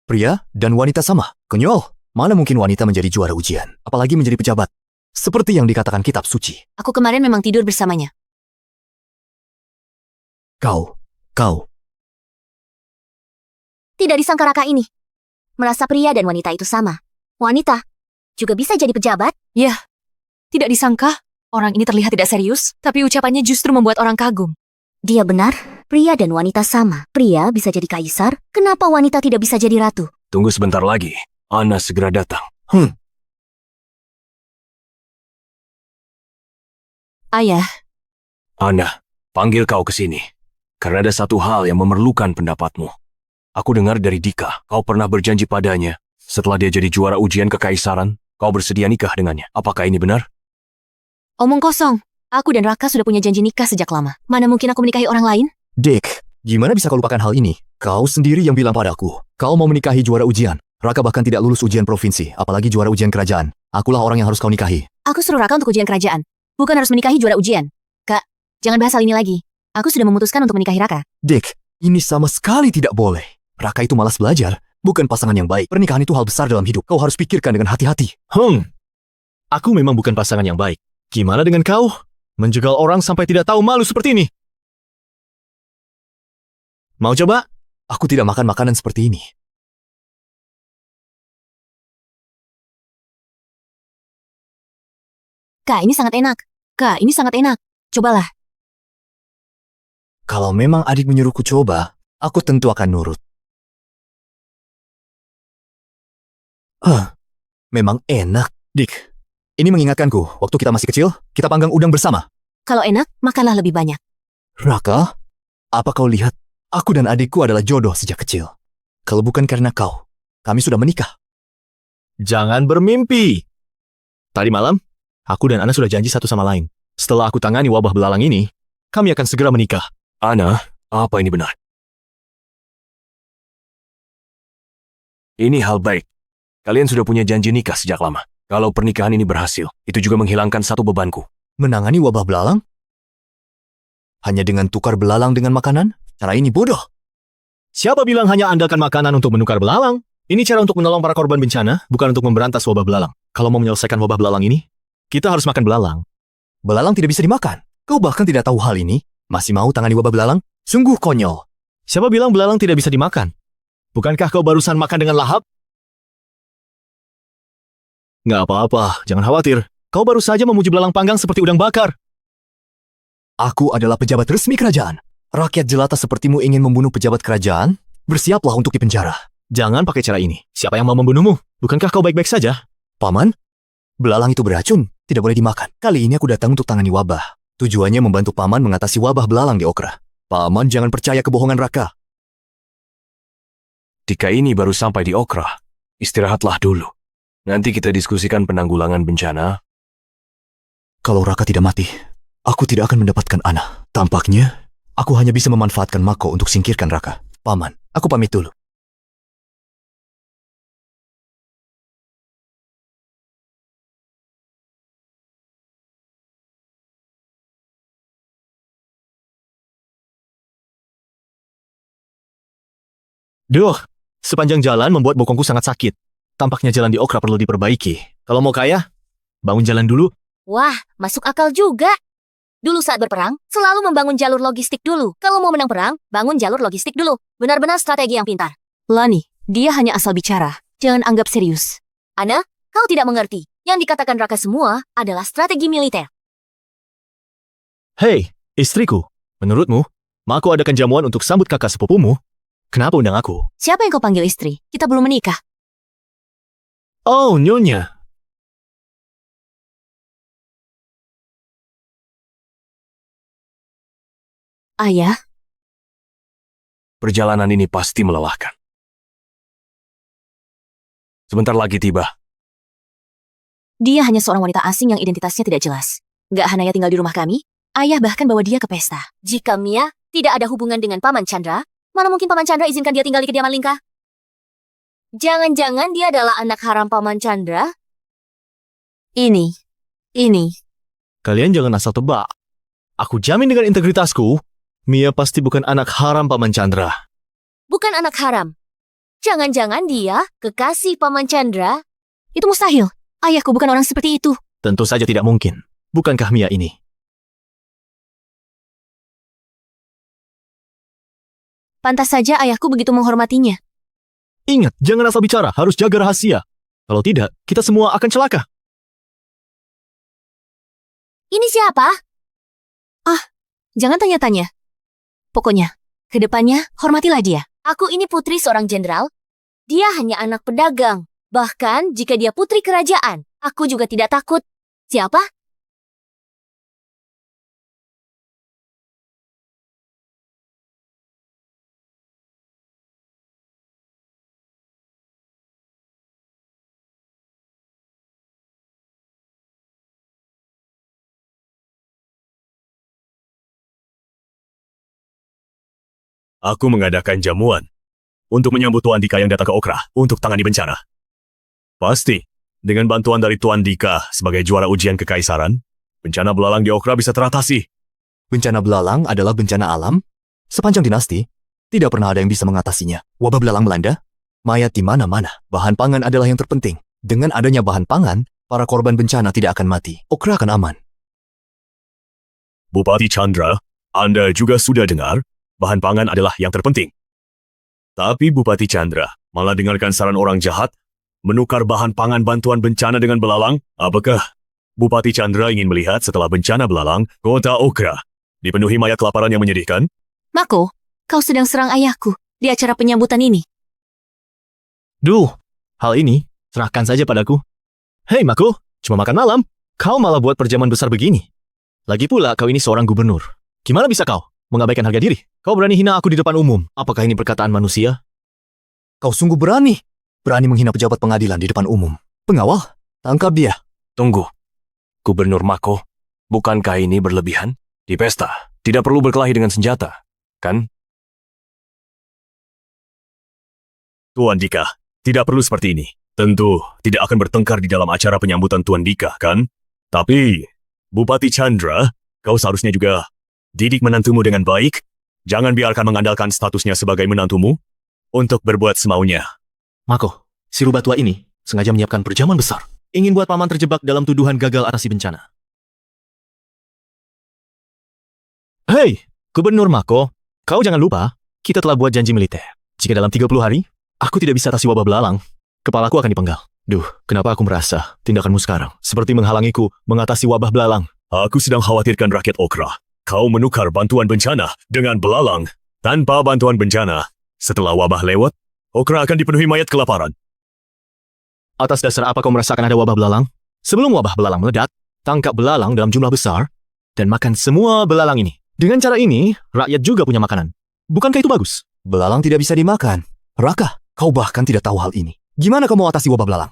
Pria dan wanita sama. Konyol. Mana mungkin wanita menjadi juara ujian, apalagi menjadi pejabat. Seperti yang dikatakan kitab suci. Aku kemarin memang tidur bersamanya. Kau. Tidak disangka Raka ini. Merasa pria dan wanita itu sama. Wanita juga bisa jadi pejabat. Ya, tidak disangka. Orang ini terlihat tidak serius, tapi ucapannya justru membuat orang kagum. Dia benar, pria dan wanita sama. Pria bisa jadi kaisar, kenapa wanita tidak bisa jadi ratu? Tunggu sebentar lagi. Ana segera datang. Ayah, Ana, panggil kau ke sini. Karena ada satu hal yang memerlukan pendapatmu. Aku dengar dari Dika, kau pernah berjanji padanya. Setelah dia jadi juara ujian kekaisaran, kau bersedia nikah dengannya. Apakah ini benar? Omong kosong. Aku dan Raka sudah punya janji nikah sejak lama. Mana mungkin aku menikahi orang lain? Dick, gimana bisa kau lupakan hal ini? Kau sendiri yang bilang padaku, kau mau menikahi juara ujian. Raka bahkan tidak lulus ujian provinsi, apalagi juara ujian kerajaan. Akulah orang yang harus kau nikahi. Aku suruh Raka untuk ujian kerajaan. Bukan harus menikahi juara ujian. Kak, jangan bahas hal ini lagi. Aku sudah memutuskan untuk menikahi Raka. Dick, ini sama sekali tidak boleh. Raka itu malas belajar, bukan pasangan yang baik. Pernikahan itu hal besar dalam hidup. Kau harus pikirkan dengan hati-hati. Aku memang bukan pasangan yang baik. Gimana dengan kau? Menjegal orang sampai tidak tahu malu seperti ini. Mau coba? Aku tidak makan makanan seperti ini. Kak, ini sangat enak. Kak, ini sangat enak. Cobalah. Kalau memang adik menyuruhku coba, aku tentu akan nurut. Memang enak, Dick. Ini mengingatkanku, waktu kita masih kecil, kita panggang udang bersama. Kalau enak, makanlah lebih banyak. Raka, apa kau lihat? Aku dan adikku adalah jodoh sejak kecil. Kalau bukan karena kau, kami sudah menikah. Jangan bermimpi. Tadi malam, aku dan Ana sudah janji satu sama lain. Setelah aku tangani wabah belalang ini, kami akan segera menikah. Ana, apa ini benar? Ini hal baik. Kalian sudah punya janji nikah sejak lama. Kalau pernikahan ini berhasil, itu juga menghilangkan satu bebanku. Menangani wabah belalang? Hanya dengan tukar belalang dengan makanan? Cara ini bodoh. Siapa bilang hanya andalkan makanan untuk menukar belalang? Ini cara untuk menolong para korban bencana, bukan untuk memberantas wabah belalang. Kalau mau menyelesaikan wabah belalang ini, kita harus makan belalang. Belalang tidak bisa dimakan. Kau bahkan tidak tahu hal ini. Masih mau tangani wabah belalang? Sungguh konyol. Siapa bilang belalang tidak bisa dimakan? Bukankah kau barusan makan dengan lahap? Nggak apa-apa, jangan khawatir. Kau baru saja memuji belalang panggang seperti udang bakar. Aku adalah pejabat resmi kerajaan. Rakyat jelata sepertimu ingin membunuh pejabat kerajaan? Bersiaplah untuk dipenjara. Jangan pakai cara ini. Siapa yang mau membunuhmu? Bukankah kau baik-baik saja? Paman, belalang itu beracun, tidak boleh dimakan. Kali ini aku datang untuk tangani wabah. Tujuannya membantu Paman mengatasi wabah belalang di Okra. Paman jangan percaya kebohongan Raka. Dika ini baru sampai di Okra. Istirahatlah dulu. Nanti kita diskusikan penanggulangan bencana. Kalau Raka tidak mati, aku tidak akan mendapatkan Ana. Tampaknya, aku hanya bisa memanfaatkan Mako untuk singkirkan Raka. Paman, aku pamit dulu. Duh, sepanjang jalan membuat bokongku sangat sakit. Tampaknya jalan di Okra perlu diperbaiki. Kalau mau kaya, bangun jalan dulu. Wah, masuk akal juga. Dulu saat berperang, selalu membangun jalur logistik dulu. Kalau mau menang perang, bangun jalur logistik dulu. Benar-benar strategi yang pintar. Lani, dia hanya asal bicara. Jangan anggap serius. Ana, kau tidak mengerti. Yang dikatakan Raka semua adalah strategi militer. Hei, istriku. Menurutmu, Mako adakan jamuan untuk sambut kakak sepupumu? Kenapa undang aku? Siapa yang kau panggil istri? Kita belum menikah. Oh, Nyonya. Ayah, Perjalanan ini pasti melelahkan. Sebentar lagi tiba. dia hanya seorang wanita asing yang identitasnya tidak jelas. Gak Hanaya tinggal di rumah kami, ayah bahkan bawa dia ke pesta. Jika Mia tidak ada hubungan dengan Paman Chandra, mana mungkin Paman Chandra izinkan dia tinggal di kediaman Lingka? Jangan-jangan dia adalah anak haram Paman Chandra? Ini. Kalian jangan asal tebak. Aku jamin dengan integritasku, Mia pasti bukan anak haram Paman Chandra. Bukan anak haram. Jangan-jangan dia kekasih Paman Chandra? Itu mustahil. Ayahku bukan orang seperti itu. Tentu saja tidak mungkin. Bukankah Mia ini? Pantas saja ayahku begitu menghormatinya. Ingat, jangan asal bicara, harus jaga rahasia. Kalau tidak, kita semua akan celaka. Ini siapa? Jangan tanya-tanya. Pokoknya, kedepannya hormatilah dia. Aku ini putri seorang jenderal. Dia hanya anak pedagang. Bahkan jika dia putri kerajaan, aku juga tidak takut. Siapa? Aku mengadakan jamuan untuk menyambut Tuan Dika yang datang ke Okra untuk tangani bencana. Pasti, dengan bantuan dari Tuan Dika sebagai juara ujian kekaisaran, bencana belalang di Okra bisa teratasi. Bencana belalang adalah bencana alam. Sepanjang dinasti, tidak pernah ada yang bisa mengatasinya. Wabah belalang melanda, mayat di mana-mana. Bahan pangan adalah yang terpenting. Dengan adanya bahan pangan, para korban bencana tidak akan mati. Okra akan aman. Bupati Chandra, Anda juga sudah dengar, bahan pangan adalah yang terpenting. Tapi Bupati Chandra malah dengarkan saran orang jahat, menukar bahan pangan bantuan bencana dengan belalang. Apakah Bupati Chandra ingin melihat setelah bencana belalang, kota Okra dipenuhi mayat kelaparan yang menyedihkan? Mako, kau sedang serang ayahku di acara penyambutan ini. Duh, hal ini serahkan saja padaku. Hei Mako, cuma makan malam. Kau malah buat perjamuan besar begini. Lagi pula kau ini seorang gubernur. Gimana bisa kau mengabaikan harga diri? Kau berani hina aku di depan umum. Apakah ini perkataan manusia? Kau sungguh berani. Berani menghina pejabat pengadilan di depan umum. Pengawal, tangkap dia. Tunggu. Gubernur Mako, bukankah ini berlebihan? Di pesta, tidak perlu berkelahi dengan senjata, kan? Tuan Dika, tidak perlu seperti ini. Tentu tidak akan bertengkar di dalam acara penyambutan Tuan Dika, kan? Tapi, Bupati Chandra, kau seharusnya juga didik menantumu dengan baik. Jangan biarkan mengandalkan statusnya sebagai menantumu untuk berbuat semaunya. Mako, si rubah tua ini sengaja menyiapkan perjamuan besar. Ingin buat paman terjebak dalam tuduhan gagal atasi bencana. Hei, Gubernur Mako, kau jangan lupa, kita telah buat janji militer. Jika dalam 30 hari, aku tidak bisa atasi wabah belalang, kepalaku akan dipenggal. Duh, kenapa aku merasa tindakanmu sekarang seperti menghalangiku mengatasi wabah belalang? Aku sedang khawatirkan rakyat Okra. Kau menukar bantuan bencana dengan belalang. Tanpa bantuan bencana, setelah wabah lewat, Okra akan dipenuhi mayat kelaparan. Atas dasar apa kau merasakan ada wabah belalang? Sebelum wabah belalang meledak, tangkap belalang dalam jumlah besar dan makan semua belalang ini. Dengan cara ini, rakyat juga punya makanan. Bukankah itu bagus? Belalang tidak bisa dimakan. Raka, kau bahkan tidak tahu hal ini. Gimana kau mau atasi wabah belalang?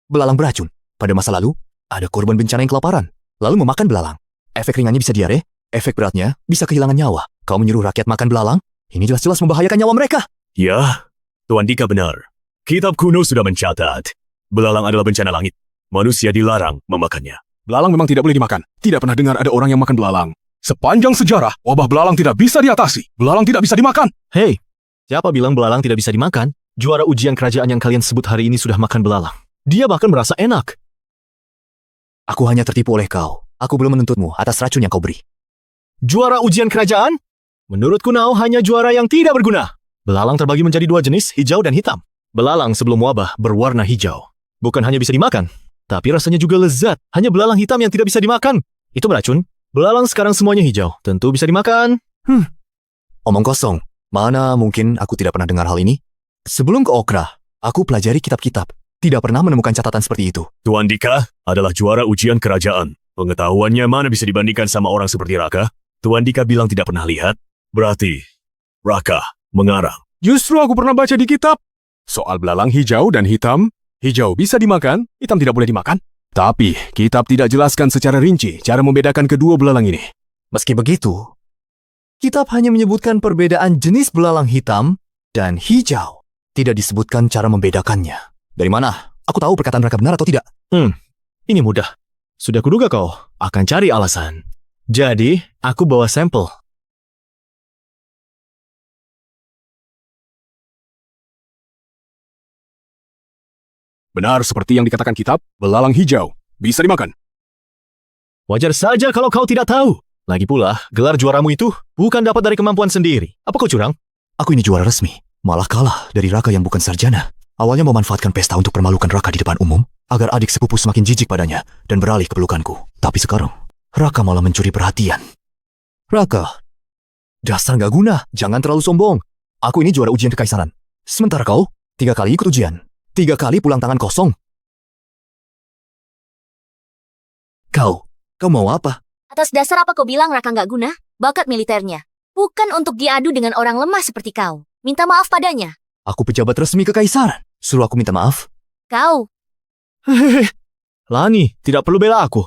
Belalang beracun. Pada masa lalu, ada korban bencana yang kelaparan, lalu memakan belalang. Efek ringannya bisa diare, efek beratnya bisa kehilangan nyawa. Kau menyuruh rakyat makan belalang? Ini jelas-jelas membahayakan nyawa mereka. Ya, Tuan Dika benar. Kitab kuno sudah mencatat, belalang adalah bencana langit. Manusia dilarang memakannya. Belalang memang tidak boleh dimakan. Tidak pernah dengar ada orang yang makan belalang. Sepanjang sejarah, wabah belalang tidak bisa diatasi. Belalang tidak bisa dimakan. Hei, siapa bilang belalang tidak bisa dimakan? Juara ujian kerajaan yang kalian sebut hari ini sudah makan belalang. Dia bahkan merasa enak. Aku hanya tertipu oleh kau. Aku belum menuntutmu atas racun yang kau beri. Juara ujian kerajaan? Menurutku Nao hanya juara yang tidak berguna. Belalang terbagi menjadi dua jenis, hijau dan hitam. Belalang sebelum wabah berwarna hijau. Bukan hanya bisa dimakan, tapi rasanya juga lezat. Hanya belalang hitam yang tidak bisa dimakan. Itu beracun. Belalang sekarang semuanya hijau. Tentu bisa dimakan. Omong kosong. Mana mungkin aku tidak pernah dengar hal ini? Sebelum ke Okra, aku pelajari kitab-kitab. Tidak pernah menemukan catatan seperti itu. Tuan Dika adalah juara ujian kerajaan. Pengetahuannya mana bisa dibandingkan sama orang seperti Raka? Tuan Dika bilang tidak pernah lihat. Berarti, Raka mengarang. Justru aku pernah baca di kitab. Soal belalang hijau dan hitam. Hijau bisa dimakan, hitam tidak boleh dimakan. Tapi, kitab tidak jelaskan secara rinci cara membedakan kedua belalang ini. Meski begitu, kitab hanya menyebutkan perbedaan jenis belalang hitam dan hijau. Tidak disebutkan cara membedakannya. Dari mana? Aku tahu perkataan mereka benar atau tidak. Ini mudah. Sudah kuduga kau akan cari alasan. Jadi, aku bawa sampel. Benar seperti yang dikatakan kitab, belalang hijau bisa dimakan. Wajar saja kalau kau tidak tahu. Lagi pula, gelar juaramu itu bukan dapat dari kemampuan sendiri. Apa kau curang? Aku ini juara resmi. Malah kalah dari Raka yang bukan sarjana. Awalnya memanfaatkan pesta untuk permalukan Raka di depan umum, agar adik sepupu semakin jijik padanya dan beralih ke pelukanku. Tapi sekarang, Raka malah mencuri perhatian. Raka, dasar gak guna. Jangan terlalu sombong. Aku ini juara ujian kekaisaran. Sementara kau, 3 kali ikut ujian. 3 kali pulang tangan kosong. Kau mau apa? Atas dasar apa kau bilang Raka nggak guna? Bakat militernya. Bukan untuk diadu dengan orang lemah seperti kau. Minta maaf padanya. Aku pejabat resmi kekaisaran. Suruh aku minta maaf? Kau. Hehehe. Lani, tidak perlu bela aku.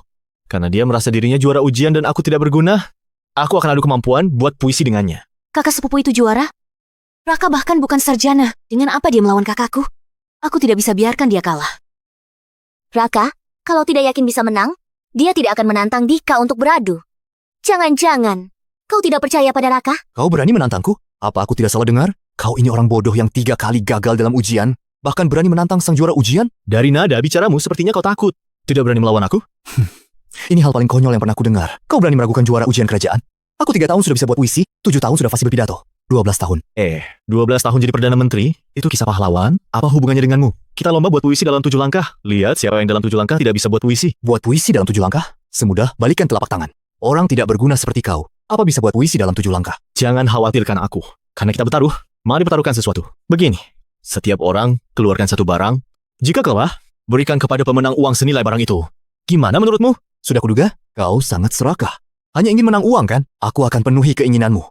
Karena dia merasa dirinya juara ujian dan aku tidak berguna. aku akan adu kemampuan buat puisi dengannya. Kakak sepupu itu juara? Raka bahkan bukan sarjana. Dengan apa dia melawan kakakku? Aku tidak bisa biarkan dia kalah. Raka, kalau tidak yakin bisa menang, dia tidak akan menantang Dika untuk beradu. Jangan-jangan, kau tidak percaya pada Raka? Kau berani menantangku? Apa aku tidak salah dengar? Kau ini orang bodoh yang 3 kali gagal dalam ujian, bahkan berani menantang sang juara ujian? Dari nada bicaramu sepertinya kau takut. Tidak berani melawan aku? Ini hal paling konyol yang pernah aku dengar. Kau berani meragukan juara ujian kerajaan? Aku 3 tahun sudah bisa buat puisi, 7 tahun sudah fasih berpidato. 12 tahun. 12 tahun jadi Perdana Menteri? Itu kisah pahlawan? Apa hubungannya denganmu? Kita lomba buat puisi dalam 7 langkah. Lihat siapa yang dalam 7 langkah tidak bisa buat puisi. Buat puisi dalam 7 langkah? Semudah balikan telapak tangan. Orang tidak berguna seperti kau. Apa bisa buat puisi dalam 7 langkah? Jangan khawatirkan aku. Karena kita bertaruh, mari pertaruhkan sesuatu. Begini, setiap orang keluarkan satu barang. Jika kalah, berikan kepada pemenang uang senilai barang itu. Gimana menurutmu? Sudah kuduga, kau sangat serakah. Hanya ingin menang uang kan? Aku akan penuhi keinginanmu.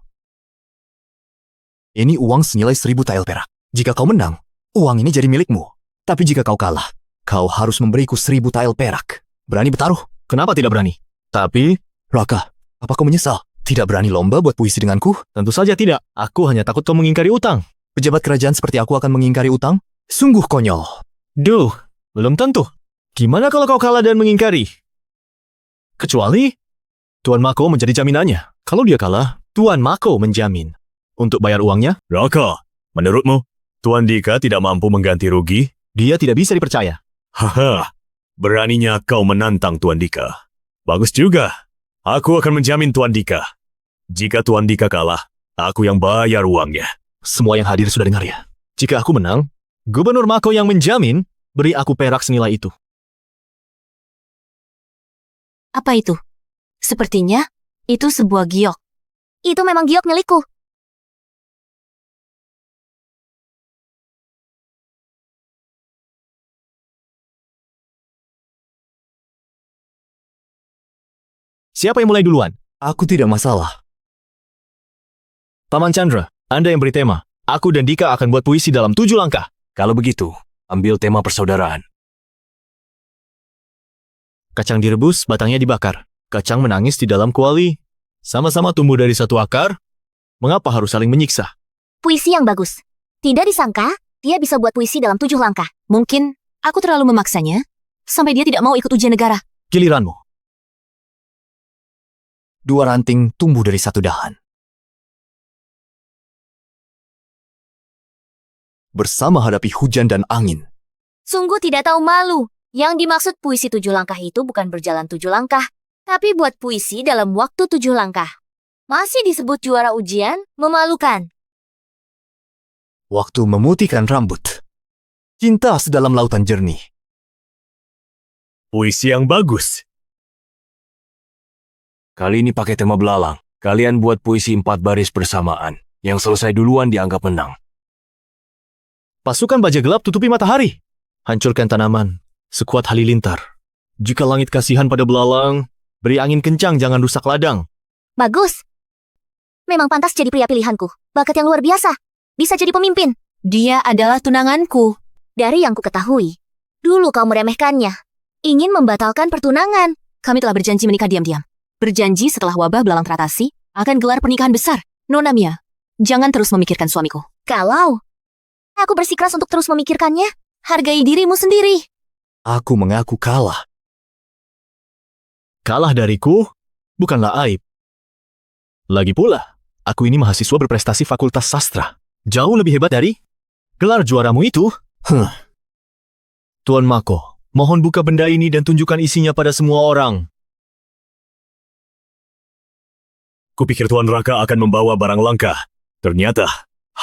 Ini uang senilai 1000 tael perak. Jika kau menang, uang ini jadi milikmu. Tapi jika kau kalah, kau harus memberiku 1000 tael perak. Berani bertaruh? Kenapa tidak berani? Tapi, Raka, apa kau menyesal? Tidak berani lomba buat puisi denganku? tentu saja tidak. Aku hanya takut kau mengingkari utang. Pejabat kerajaan seperti aku akan mengingkari utang? Sungguh konyol. Duh, belum tentu. Gimana kalau kau kalah dan mengingkari? Kecuali, Tuan Mako menjadi jaminannya. Kalau dia kalah, Tuan Mako menjamin. Untuk bayar uangnya, Raka, menurutmu, Tuan Dika tidak mampu mengganti rugi? dia tidak bisa dipercaya. Haha, beraninya kau menantang Tuan Dika. Bagus juga. Aku akan menjamin Tuan Dika. Jika Tuan Dika kalah, aku yang bayar uangnya. Semua yang hadir sudah dengar ya. Jika aku menang, Gubernur Mako yang menjamin beri aku perak senilai itu. Apa itu? Sepertinya itu sebuah giok. Itu memang giok milikku. Siapa yang mulai duluan? Aku tidak masalah. Paman Chandra, Anda yang beri tema. Aku dan Dika akan buat puisi dalam 7 langkah. Kalau begitu, ambil tema persaudaraan. Kacang direbus, batangnya dibakar. Kacang menangis di dalam kuali. Sama-sama tumbuh dari satu akar. Mengapa harus saling menyiksa? Puisi yang bagus. Tidak disangka, dia bisa buat puisi dalam 7 langkah. Mungkin aku terlalu memaksanya sampai dia tidak mau ikut ujian negara. Giliranmu. 2 ranting tumbuh dari 1 dahan. Bersama hadapi hujan dan angin. Sungguh tidak tahu malu. Yang dimaksud puisi 7 langkah itu bukan berjalan 7 langkah, tapi buat puisi dalam waktu 7 langkah. Masih disebut juara ujian? Memalukan. Waktu memutihkan rambut. Cinta sedalam lautan jernih. Puisi yang bagus. Kali ini pakai tema belalang. Kalian buat puisi 4 baris bersamaan. Yang selesai duluan dianggap menang. Pasukan baja gelap tutupi matahari. Hancurkan tanaman, sekuat halilintar. Jika langit kasihan pada belalang, beri angin kencang, jangan rusak ladang. Bagus. Memang pantas jadi pria pilihanku. Bakat yang luar biasa. Bisa jadi pemimpin. Dia adalah tunanganku. Dari yang ku ketahui, dulu kau meremehkannya. Ingin membatalkan pertunangan. Kami telah berjanji menikah diam-diam. Berjanji setelah wabah belalang teratasi, akan gelar pernikahan besar. Nona Mia, jangan terus memikirkan suamiku. Kalau aku bersikeras untuk terus memikirkannya, Hargai dirimu sendiri. Aku mengaku kalah. Kalah dariku bukanlah aib. Lagi pula, aku ini mahasiswa berprestasi Fakultas Sastra. Jauh lebih hebat dari gelar juaramu itu. Tuan Mako, mohon buka benda ini dan tunjukkan isinya pada semua orang. Kupikir Tuan Raka akan membawa barang langka. Ternyata,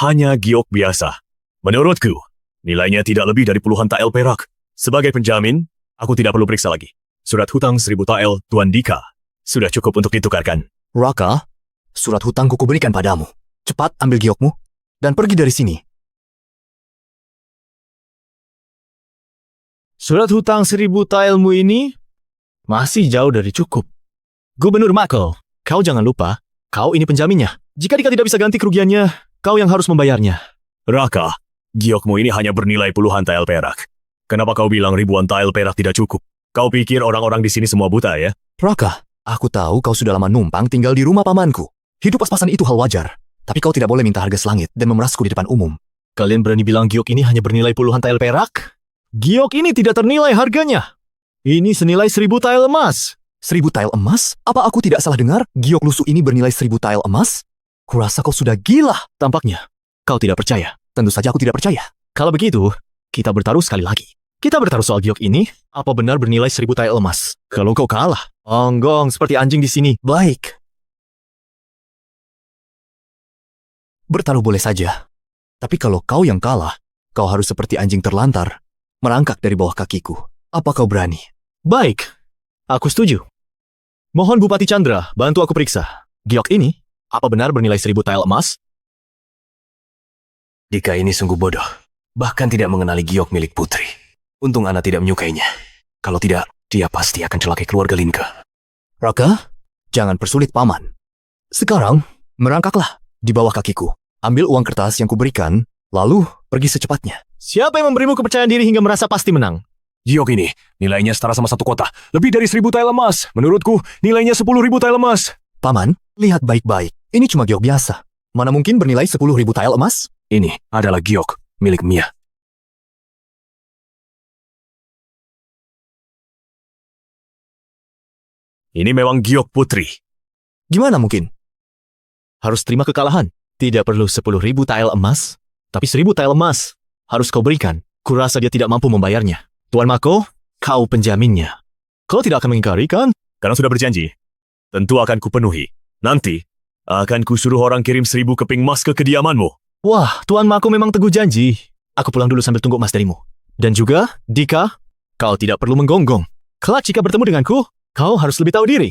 hanya giok biasa. Menurutku, nilainya tidak lebih dari puluhan tael perak. Sebagai penjamin, aku tidak perlu periksa lagi. Surat hutang 1000 tael, Tuan Dika. Sudah cukup untuk ditukarkan. Raka, surat hutangku kuberikan padamu. Cepat ambil giokmu dan pergi dari sini. Surat hutang 1000 taelmu ini masih jauh dari cukup. Gubernur Mako, kau jangan lupa, kau ini penjaminnya. Jika Dika tidak bisa ganti kerugiannya, kau yang harus membayarnya. Raka, giokmu ini hanya bernilai puluhan tael perak. Kenapa kau bilang ribuan tael perak tidak cukup? Kau pikir orang-orang di sini semua buta ya? Raka, Aku tahu kau sudah lama numpang tinggal di rumah pamanku. Hidup pas-pasan itu hal wajar. Tapi kau tidak boleh minta harga selangit dan memerasku di depan umum. Kalian berani bilang giok ini hanya bernilai puluhan tael perak? Giok ini tidak ternilai harganya. Ini senilai 1000 tael emas. 1000 tael emas? Apa aku tidak salah dengar? Giok lusuh ini bernilai 1000 tael emas? Kurasa kau sudah gila. Tampaknya kau tidak percaya. Tentu saja aku tidak percaya. Kalau begitu, kita bertaruh sekali lagi. Kita bertaruh soal giok ini, apa benar bernilai 1000 tael emas? Kalau kau kalah, onggong seperti anjing di sini. Baik. Bertaruh boleh saja. Tapi kalau kau yang kalah, kau harus seperti anjing terlantar, merangkak dari bawah kakiku. Apa kau berani? Baik, aku setuju. Mohon Bupati Chandra, bantu aku periksa. Giok ini, apa benar bernilai 1000 tael emas? Dika ini sungguh bodoh. Bahkan tidak mengenali giok milik putri. Untung Ana tidak menyukainya. Kalau tidak, dia pasti akan celakai keluarga Linka. Raka, jangan persulit paman. Sekarang, merangkaklah di bawah kakiku. Ambil uang kertas yang kuberikan, lalu pergi secepatnya. Siapa yang memberimu kepercayaan diri hingga merasa pasti menang? Giok ini, nilainya setara sama satu kota. Lebih dari 1000 tael emas. Menurutku, nilainya 10.000 tael emas. Paman, lihat baik-baik. Ini cuma giok biasa. Mana mungkin bernilai 10.000 tael emas? Ini adalah giok milik Mia. Ini memang giok putri. Gimana mungkin? Harus terima kekalahan. Tidak perlu 10.000 tael emas, tapi 1000 tael emas harus kau berikan. Kurasa dia tidak mampu membayarnya. Tuan Mako, kau penjaminnya. Kau tidak akan mengingkari, kan? Karena sudah berjanji, tentu akan kupenuhi. Nanti, akan kusuruh orang kirim 1000 keping emas ke kediamanmu. Wah, Tuan Mako memang teguh janji. Aku pulang dulu sambil tunggu emas darimu. Dan juga, Dika, kau tidak perlu menggonggong. Kelak jika bertemu denganku, kau harus lebih tahu diri.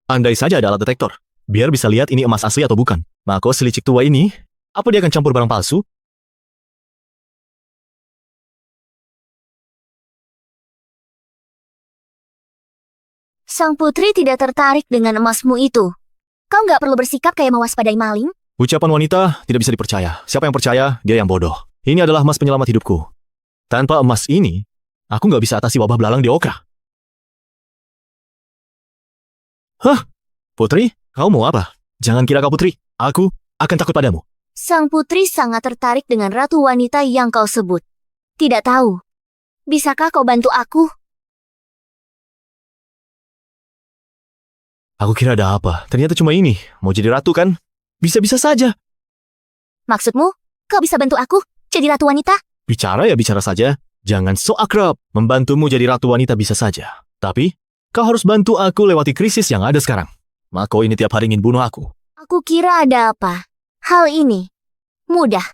Andai saja ada alat detektor, biar bisa lihat ini emas asli atau bukan. Mako selicik tua ini, apa dia akan campur barang palsu? Sang putri tidak tertarik dengan emasmu itu. Kau nggak perlu bersikap kayak mewaspadai maling. Ucapan wanita tidak bisa dipercaya. Siapa yang percaya, dia yang bodoh. Ini adalah emas penyelamat hidupku. Tanpa emas ini, aku nggak bisa atasi wabah belalang di Okra. Hah? Putri, kau mau apa? Jangan kira kau putri. Aku akan takut padamu. Sang putri sangat tertarik dengan ratu wanita yang kau sebut. Tidak tahu. Bisakah kau bantu aku? Aku kira ada apa. Ternyata cuma ini. Mau jadi ratu kan? Bisa-bisa saja. Maksudmu, kau bisa bantu aku jadi ratu wanita? Bicara ya bicara saja. Jangan so akrab. Membantumu jadi ratu wanita bisa saja. Tapi, kau harus bantu aku lewati krisis yang ada sekarang. Mako ini tiap hari ingin bunuh aku. Aku kira ada apa. Hal ini mudah.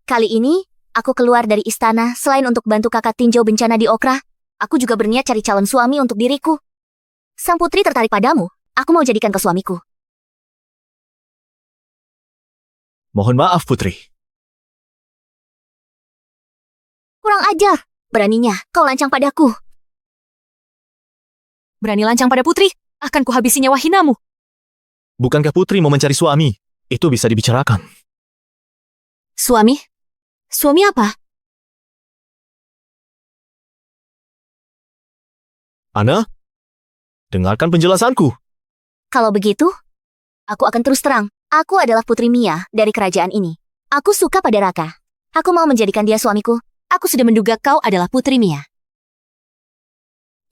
Kali ini, aku keluar dari istana selain untuk bantu kakak tinjau bencana di Okra. Aku juga berniat cari calon suami untuk diriku. Sang putri tertarik padamu. Aku mau jadikan kau suamiku. Mohon maaf, Putri. Kurang ajar. Beraninya, kau lancang padaku. Berani lancang pada putri, akan kuhabisi nyawa hinamu. Bukankah Putri mau mencari suami? Itu bisa dibicarakan. Suami? Suami apa? Ana, dengarkan penjelasanku. Kalau begitu, aku akan terus terang. Aku adalah Putri Mia dari kerajaan ini. Aku suka pada Raka. Aku mau menjadikan dia suamiku. Aku sudah menduga kau adalah Putri Mia.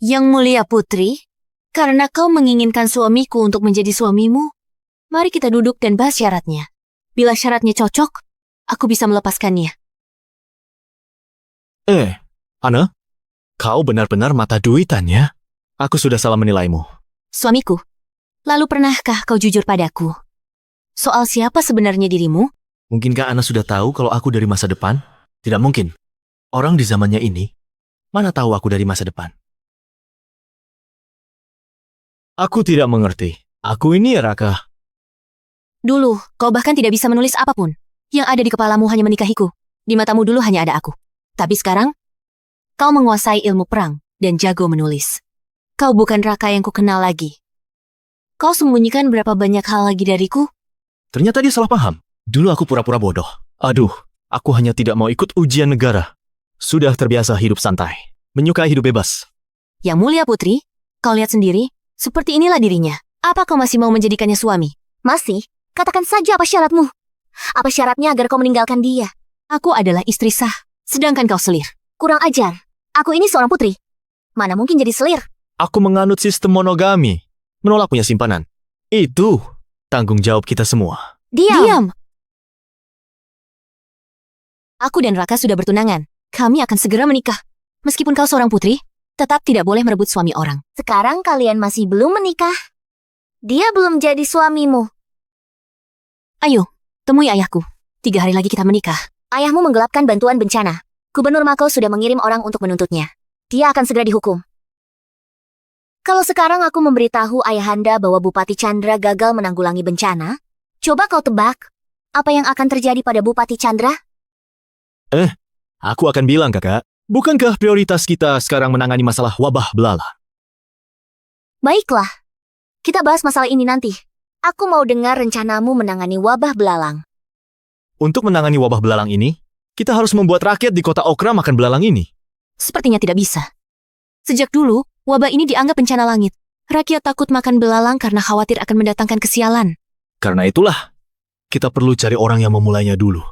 Yang mulia putri, karena kau menginginkan suamiku untuk menjadi suamimu, mari kita duduk dan bahas syaratnya. Bila syaratnya cocok, aku bisa melepaskannya. Ana, kau benar-benar mata duitan ya? Aku sudah salah menilaimu. Suamiku, lalu pernahkah kau jujur padaku? Soal siapa sebenarnya dirimu? Mungkinkah Ana sudah tahu kalau aku dari masa depan? Tidak mungkin. Orang di zamannya ini, mana tahu aku dari masa depan? Aku tidak mengerti. Aku ini Raka. Dulu, kau bahkan tidak bisa menulis apapun. Yang ada di kepalamu hanya menikahiku. Di matamu dulu hanya ada aku. Tapi sekarang, kau menguasai ilmu perang dan jago menulis. Kau bukan Raka yang kukenal lagi. Kau sembunyikan berapa banyak hal lagi dariku? Ternyata dia salah paham. Dulu aku pura-pura bodoh. Aduh, aku hanya tidak mau ikut ujian negara. Sudah terbiasa hidup santai. Menyukai hidup bebas. Yang mulia putri, Kau lihat sendiri, seperti inilah dirinya. Apa kau masih mau menjadikannya suami? Masih? Katakan saja apa syaratmu. Apa syaratnya agar kau meninggalkan dia? Aku adalah istri sah, sedangkan kau selir. Kurang ajar. Aku ini seorang putri. Mana mungkin jadi selir? Aku menganut sistem monogami. Menolak punya simpanan. Itu tanggung jawab kita semua. Diam! Aku dan Raka sudah bertunangan. Kami akan segera menikah. Meskipun kau seorang putri, tetap tidak boleh merebut suami orang. Sekarang kalian masih belum menikah. Dia belum jadi suamimu. Ayo, temui ayahku. 3 hari lagi kita menikah. Ayahmu menggelapkan bantuan bencana. Gubernur Mako sudah mengirim orang untuk menuntutnya. Dia akan segera dihukum. Kalau sekarang aku memberitahu ayahanda bahwa Bupati Chandra gagal menanggulangi bencana, coba kau tebak, apa yang akan terjadi pada Bupati Chandra? Aku akan bilang, kakak. Bukankah prioritas kita sekarang menangani masalah wabah belalang? Baiklah, kita bahas masalah ini nanti. Aku mau dengar rencanamu menangani wabah belalang. Untuk menangani wabah belalang ini, kita harus membuat rakyat di kota Okra makan belalang ini. Sepertinya tidak bisa. Sejak dulu, wabah ini dianggap bencana langit. Rakyat takut makan belalang karena khawatir akan mendatangkan kesialan. Karena itulah, kita perlu cari orang yang memulainya dulu.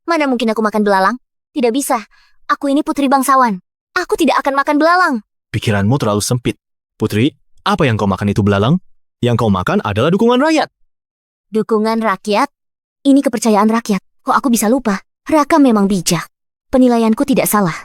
Mana mungkin aku makan belalang? Tidak bisa. Aku ini putri bangsawan. Aku tidak akan makan belalang. Pikiranmu terlalu sempit. Putri, apa yang kau makan itu belalang? Yang kau makan adalah dukungan rakyat. Dukungan rakyat? Ini kepercayaan rakyat. Kok aku bisa lupa? Raka memang bijak. Penilaianku tidak salah.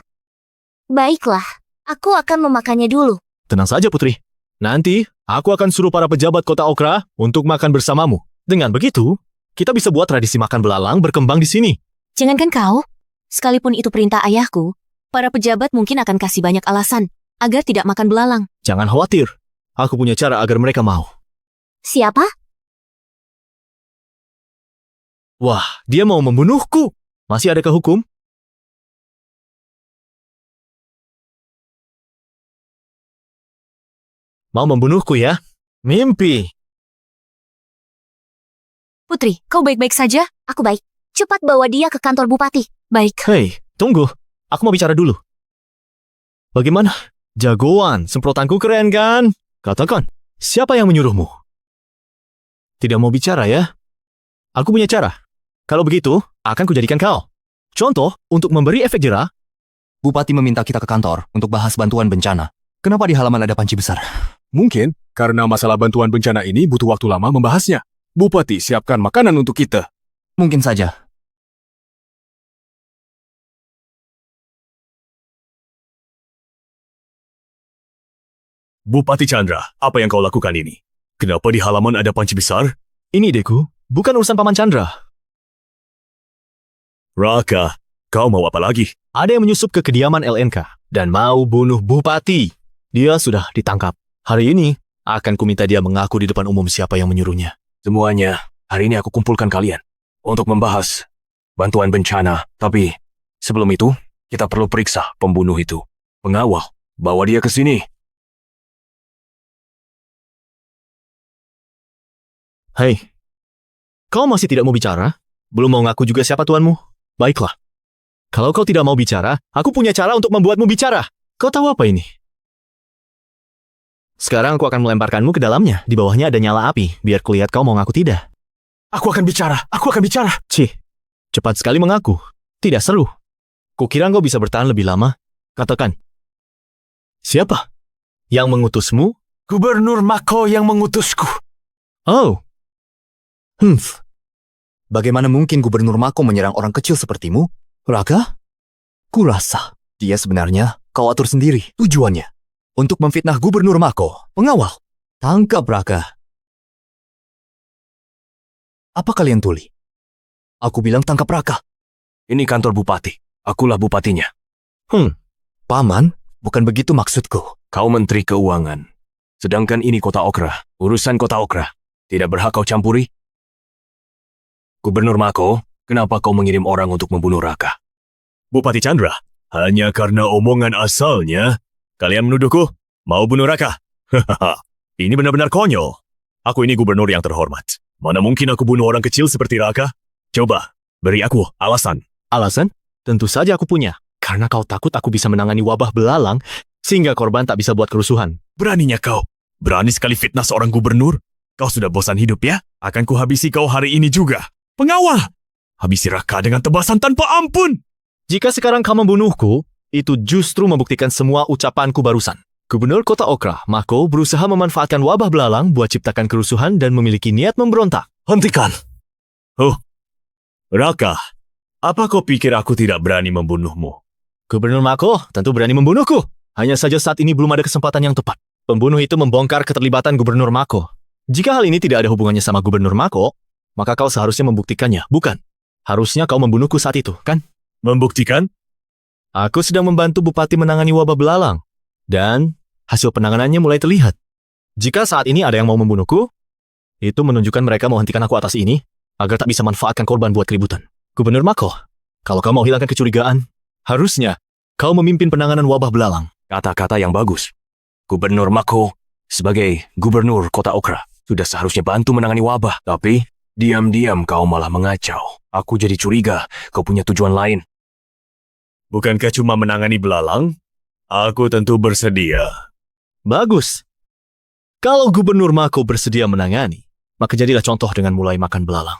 Baiklah, aku akan memakannya dulu. Tenang saja, Putri. Nanti, aku akan suruh para pejabat kota Okra untuk makan bersamamu. Dengan begitu, kita bisa buat tradisi makan belalang berkembang di sini. Jangankan kau, sekalipun itu perintah ayahku, para pejabat mungkin akan kasih banyak alasan agar tidak makan belalang. Jangan khawatir. Aku punya cara agar mereka mau. Siapa? Wah, dia mau membunuhku. Masih adakah hukum? Mau membunuhku ya? Mimpi. Putri, kau baik-baik saja? Aku baik. Cepat bawa dia ke kantor bupati. Baik. Hei, tunggu. Aku mau bicara dulu. Bagaimana? Jagoan, semprotanku keren kan? Katakan, siapa yang menyuruhmu? Tidak mau bicara ya? Aku punya cara. Kalau begitu, akan kujadikan kau. Contoh, untuk memberi efek jera. Bupati meminta kita ke kantor untuk bahas bantuan bencana. Kenapa di halaman ada panci besar? Mungkin karena masalah bantuan bencana ini butuh waktu lama membahasnya. Bupati, siapkan makanan untuk kita. Mungkin saja. Bupati Chandra, apa yang kau lakukan ini? Kenapa di halaman ada panci besar? Ini deku, bukan urusan Paman Chandra. Raka, kau mau apa lagi? Ada yang menyusup ke kediaman LNK dan mau bunuh Bupati. Dia sudah ditangkap. Hari ini, akan kuminta dia mengaku di depan umum siapa yang menyuruhnya. Semuanya, hari ini aku kumpulkan kalian untuk membahas bantuan bencana. Tapi sebelum itu, kita perlu periksa pembunuh itu. Pengawal, bawa dia ke sini. Hei, kau masih tidak mau bicara? Belum mau ngaku juga siapa tuanmu? Baiklah. Kalau kau tidak mau bicara, aku punya cara untuk membuatmu bicara. Kau tahu apa ini? Sekarang aku akan melemparkanmu ke dalamnya. Di bawahnya ada nyala api, biar kulihat kau mau ngaku tidak. Aku akan bicara. Cih, cepat sekali mengaku. Tidak seru. Kukira kau bisa bertahan lebih lama. Katakan. Siapa? Yang mengutusmu? Gubernur Mako yang mengutusku. Oh. Bagaimana mungkin Gubernur Mako menyerang orang kecil sepertimu? Raka? Kurasa dia sebenarnya kau atur sendiri tujuannya. Untuk memfitnah Gubernur Mako. Pengawal. Tangkap Raka. Apa kalian tuli? Aku bilang tangkap Raka. Ini kantor bupati. Akulah bupatinya. Paman, bukan begitu maksudku. Kau menteri keuangan. Sedangkan ini kota Okra. Urusan kota Okra. Tidak berhak kau campuri. Gubernur Mako, kenapa kau mengirim orang untuk membunuh Raka? Bupati Chandra, hanya karena omongan asalnya, kalian menuduhku mau bunuh Raka. Hahaha, ini benar-benar konyol. Aku ini gubernur yang terhormat. Mana mungkin aku bunuh orang kecil seperti Raka? Coba, beri aku alasan. Alasan? Tentu saja aku punya. Karena kau takut aku bisa menangani wabah belalang, sehingga korban tak bisa buat kerusuhan. Beraninya kau. Berani sekali fitnah seorang gubernur. Kau sudah bosan hidup ya? Akan kuhabisi kau hari ini juga. Pengawal! Habisi Raka dengan tebasan tanpa ampun. Jika sekarang kau membunuhku, itu justru membuktikan semua ucapanku barusan. Gubernur Kota Okra, Mako, berusaha memanfaatkan wabah belalang buat ciptakan kerusuhan dan memiliki niat memberontak. Hentikan. Oh, Raka, apa kau pikir aku tidak berani membunuhmu? Gubernur Mako tentu berani membunuhku. Hanya saja saat ini belum ada kesempatan yang tepat. Pembunuh itu membongkar keterlibatan Gubernur Mako. Jika hal ini tidak ada hubungannya sama Gubernur Mako, maka kau seharusnya membuktikannya, bukan? Harusnya kau membunuhku saat itu, kan? Membuktikan? Aku sedang membantu Bupati menangani wabah belalang. Dan hasil penanganannya mulai terlihat. Jika saat ini ada yang mau membunuhku, itu menunjukkan mereka mau hentikan aku atas ini, agar tak bisa manfaatkan korban buat keributan. Gubernur Mako, kalau kau mau hilangkan kecurigaan, harusnya kau memimpin penanganan wabah belalang. Kata-kata yang bagus. Gubernur Mako, sebagai gubernur Kota Okra, sudah seharusnya bantu menangani wabah. Tapi, diam-diam kau malah mengacau. Aku jadi curiga, kau punya tujuan lain. Bukankah cuma menangani belalang? Aku tentu bersedia. Bagus. Kalau Gubernur Mako bersedia menangani, maka jadilah contoh dengan mulai makan belalang.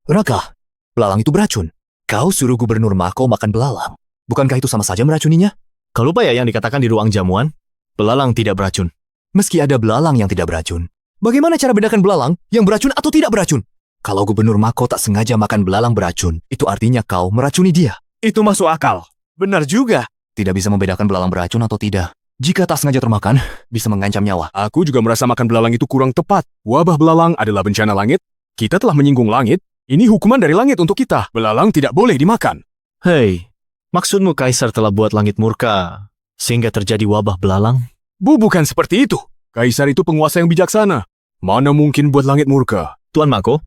Raka, belalang itu beracun. Kau suruh Gubernur Mako makan belalang. Bukankah itu sama saja meracuninya? Kau lupa ya yang dikatakan di ruang jamuan? Belalang tidak beracun. Meski ada belalang yang tidak beracun, bagaimana cara bedakan belalang yang beracun atau tidak beracun? Kalau Gubernur Mako tak sengaja makan belalang beracun, itu artinya kau meracuni dia. Itu masuk akal. Benar juga. Tidak bisa membedakan belalang beracun atau tidak. Jika tak sengaja termakan, bisa mengancam nyawa. Aku juga merasa makan belalang itu kurang tepat. Wabah belalang adalah bencana langit. Kita telah menyinggung langit. Ini hukuman dari langit untuk kita. Belalang tidak boleh dimakan. Hei, maksudmu Kaisar telah buat langit murka, sehingga terjadi wabah belalang? Bukan seperti itu. Kaisar itu penguasa yang bijaksana. Mana mungkin buat langit murka? Tuan Mako,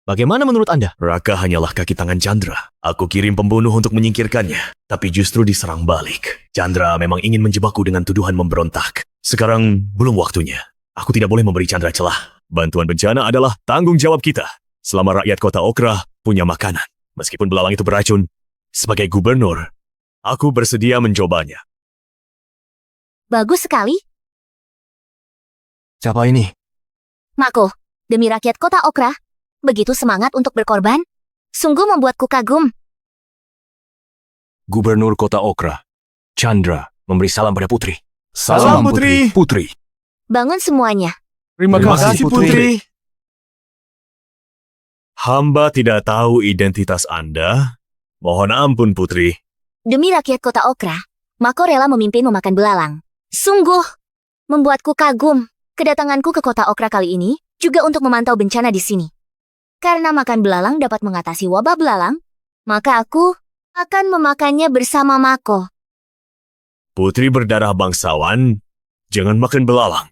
bagaimana menurut Anda? Raka hanyalah kaki tangan Chandra. Aku kirim pembunuh untuk menyingkirkannya, tapi justru diserang balik. Chandra memang ingin menjebakku dengan tuduhan memberontak. Sekarang belum waktunya. Aku tidak boleh memberi Chandra celah. Bantuan bencana adalah tanggung jawab kita. Selama rakyat Kota Okra punya makanan. Meskipun belalang itu beracun, sebagai gubernur, aku bersedia mencobanya. Bagus sekali. Siapa ini? Mako, demi rakyat Kota Okra, begitu semangat untuk berkorban? Sungguh membuatku kagum. Gubernur Kota Okra, Chandra, memberi salam pada Putri. Salam, Putri. Putri, Bangun semuanya. Terima kasih, Putri. Hamba tidak tahu identitas Anda. Mohon ampun, Putri. Demi rakyat Kota Okra, Mako rela memimpin memakan belalang. Sungguh membuatku kagum. Kedatanganku ke Kota Okra kali ini juga untuk memantau bencana di sini. Karena makan belalang dapat mengatasi wabah belalang, maka aku akan memakannya bersama Mako. Putri berdarah bangsawan, jangan makan belalang.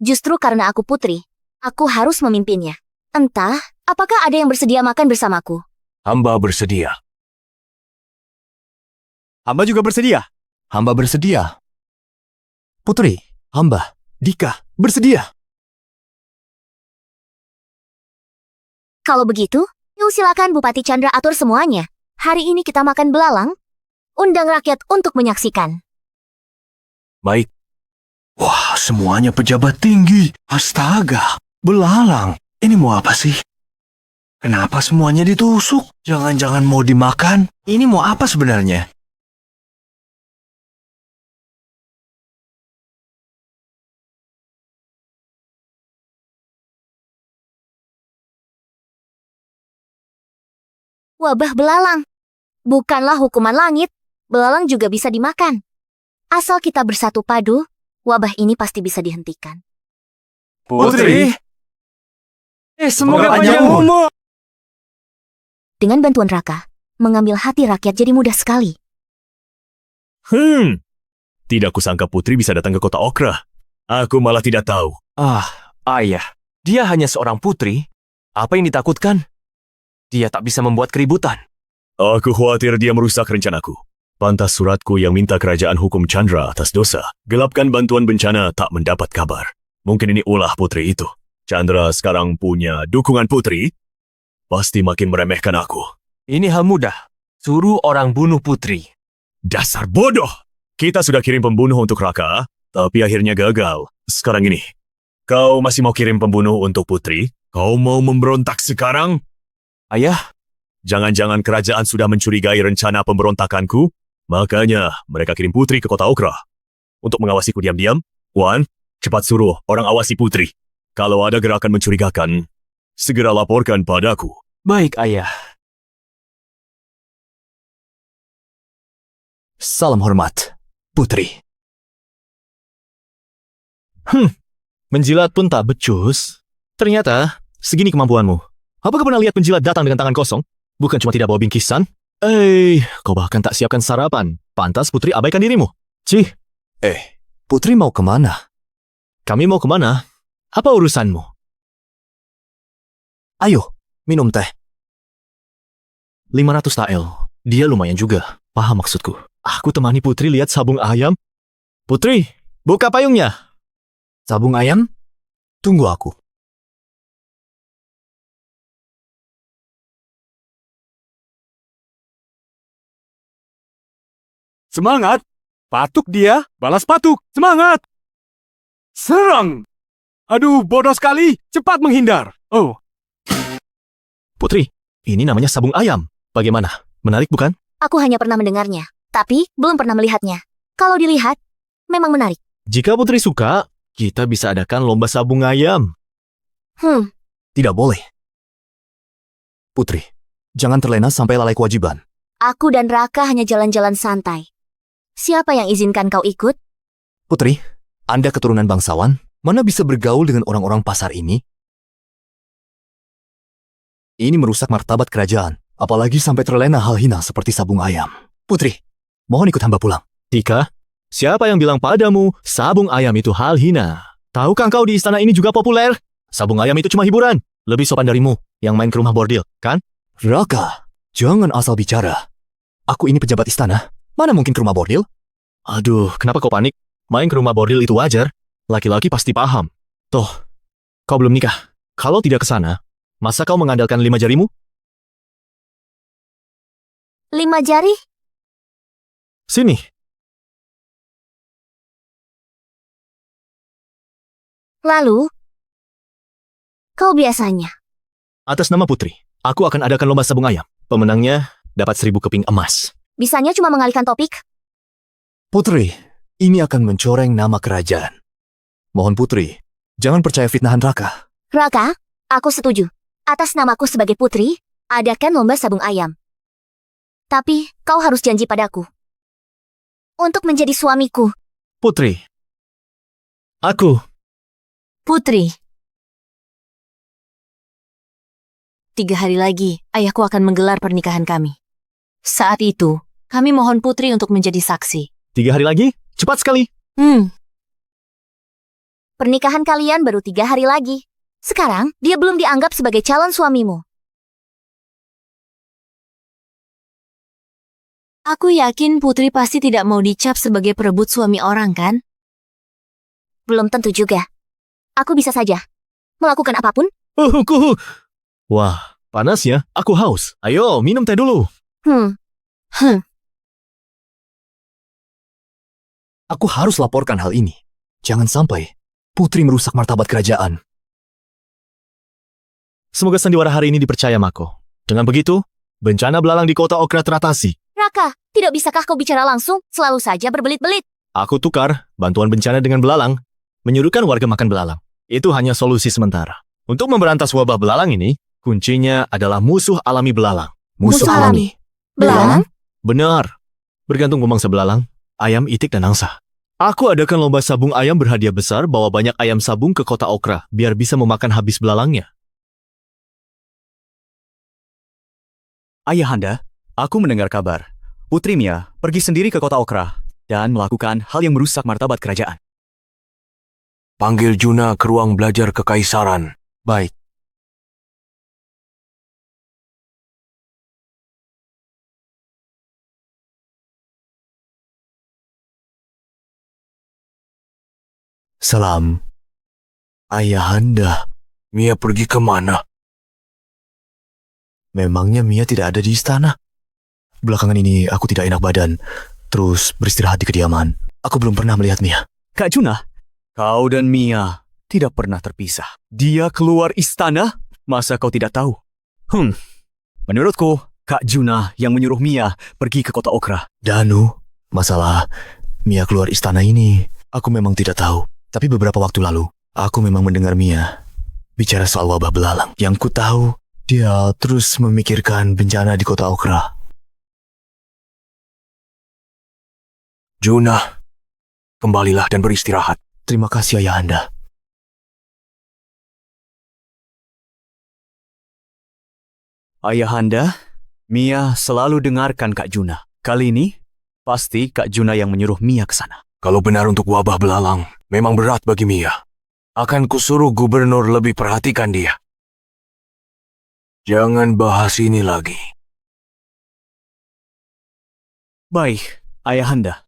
Justru karena aku putri, aku harus memimpinnya. Entah, apakah ada yang bersedia makan bersamaku? hamba bersedia. Hamba juga bersedia. Hamba bersedia. Putri, hamba, Dika, bersedia. Kalau begitu, yuk silakan Bupati Chandra atur semuanya. Hari ini kita makan belalang. Undang rakyat untuk menyaksikan. Baik, Wah, semuanya pejabat tinggi. Astaga, belalang. Ini mau apa sih? Kenapa semuanya ditusuk? Jangan-jangan mau dimakan? Ini mau apa sebenarnya? Wabah belalang. Bukanlah hukuman langit. Belalang juga bisa dimakan. Asal kita bersatu padu, wabah ini pasti bisa dihentikan. Putri. Semoga panjang umur. Dengan bantuan Raka, mengambil hati rakyat jadi mudah sekali. Tidak kusangka Putri bisa datang ke Kota Okra. Aku malah tidak tahu. ayah, dia hanya seorang putri. Apa yang ditakutkan? Dia tak bisa membuat keributan. Aku khawatir dia merusak rencanaku. Pantas suratku yang minta kerajaan hukum Chandra atas dosa. Gelapkan bantuan bencana tak mendapat kabar. Mungkin ini ulah Putri itu. Chandra sekarang punya dukungan Putri. Pasti makin meremehkan aku. Ini hal mudah. Suruh orang bunuh putri. Dasar bodoh! Kita sudah kirim pembunuh untuk Raka, tapi akhirnya gagal. Sekarang ini, kau masih mau kirim pembunuh untuk putri? Kau mau memberontak sekarang? Ayah, Jangan-jangan kerajaan sudah mencurigai rencana pemberontakanku? Makanya mereka kirim putri ke kota Okra. Untuk mengawasiku diam-diam, Wan, cepat suruh orang awasi putri. Kalau ada gerakan mencurigakan, segera laporkan padaku. baik ayah. Salam hormat, Putri. Menjilat pun tak becus. Ternyata, segini kemampuanmu. Apakah pernah lihat penjilat datang dengan tangan kosong? Bukan cuma tidak bawa bingkisan? Kau bahkan tak siapkan sarapan. Pantas Putri abaikan dirimu. Cih, Putri mau kemana? kami mau kemana? Apa urusanmu? Ayo, minum teh. 500 tael. Dia lumayan juga. Paham maksudku. Aku temani Putri lihat sabung ayam. Putri, buka payungnya. Sabung ayam? Tunggu aku. Semangat! Patuk dia, balas patuk. Semangat! Serang! Aduh, bodoh sekali. Cepat menghindar. Oh, Putri, ini namanya sabung ayam. Bagaimana? Menarik bukan? Aku hanya pernah mendengarnya, tapi belum pernah melihatnya. Kalau dilihat, memang menarik. Jika Putri suka, kita bisa adakan lomba sabung ayam. Tidak boleh. Putri, jangan terlena sampai lalai kewajiban. Aku dan Raka hanya jalan-jalan santai. Siapa yang izinkan kau ikut? Putri, Anda keturunan bangsawan, mana bisa bergaul dengan orang-orang pasar ini? Ini merusak martabat kerajaan, apalagi sampai terlena hal hina seperti sabung ayam. Putri, mohon ikut hamba pulang. Tika, siapa yang bilang padamu sabung ayam itu hal hina? Tahukah kau di istana ini juga populer? Sabung ayam itu cuma hiburan. Lebih sopan darimu yang main ke rumah bordil, kan? Raka, jangan asal bicara. Aku ini pejabat istana, mana mungkin ke rumah bordil? Aduh, kenapa kau panik? Main ke rumah bordil itu wajar. Laki-laki pasti paham. Toh, kau belum nikah. Kalau tidak ke sana, masa kau mengandalkan 5 jarimu? 5 jari? Sini. Lalu, kau biasanya. Atas nama Putri, aku akan adakan lomba sabung ayam. Pemenangnya dapat 1000 keping emas. Bisanya cuma mengalihkan topik. Putri, ini akan mencoreng nama kerajaan. Mohon Putri, jangan percaya fitnahan Raka. Raka, aku setuju. Atas namaku sebagai putri, adakan lomba sabung ayam. Tapi, kau harus janji padaku. Untuk menjadi suamiku. Putri. Aku. Putri. 3 hari lagi, ayahku akan menggelar pernikahan kami. Saat itu, kami mohon Putri untuk menjadi saksi. 3 hari lagi? Cepat sekali. Pernikahan kalian baru 3 hari lagi. Sekarang, dia belum dianggap sebagai calon suamimu. Aku yakin Putri pasti tidak mau dicap sebagai perebut suami orang, kan? Belum tentu juga. Aku bisa saja melakukan apapun. Wah, panas ya. Aku haus. Ayo, minum teh dulu. Aku harus laporkan hal ini. Jangan sampai Putri merusak martabat kerajaan. Semoga sandiwara hari ini dipercaya, Mako. Dengan begitu, bencana belalang di kota Okra teratasi. Raka, tidak bisakah kau bicara langsung? Selalu saja berbelit-belit. Aku tukar bantuan bencana dengan belalang, menyuruhkan warga makan belalang. Itu hanya solusi sementara. Untuk memberantas wabah belalang ini, kuncinya adalah musuh alami belalang. Musuh alami? Belalang? Benar. Bergantung pemangsa belalang, ayam, itik, dan angsa. Aku adakan lomba sabung ayam berhadiah besar bawa banyak ayam sabung ke kota Okra, biar bisa memakan habis belalangnya. Ayahanda, aku mendengar kabar. Putri Mia pergi sendiri ke kota Okra dan melakukan hal yang merusak martabat kerajaan. Panggil Juna ke ruang belajar kekaisaran. Baik. Salam, Ayahanda. Mia pergi kemana? Memangnya Mia tidak ada di istana? Belakangan ini aku tidak enak badan, terus beristirahat di kediaman. Aku belum pernah melihat Mia. Kak Juna, kau dan Mia tidak pernah terpisah. Dia keluar istana, masa kau tidak tahu? Menurutku, Kak Juna yang menyuruh Mia pergi ke kota Okra. Danu, masalah Mia keluar istana ini, aku memang tidak tahu. Tapi beberapa waktu lalu, aku memang mendengar Mia bicara soal wabah belalang. Yang ku tahu, dia terus memikirkan bencana di kota Okra. Juna, kembalilah dan beristirahat. Terima kasih ayahanda. Ayahanda, Mia selalu dengarkan Kak Juna. Kali ini, pasti Kak Juna yang menyuruh Mia ke sana. Kalau benar untuk wabah belalang, memang berat bagi Mia. Akan kusuruh gubernur lebih perhatikan dia. Jangan bahas ini lagi. Baik, ayahanda.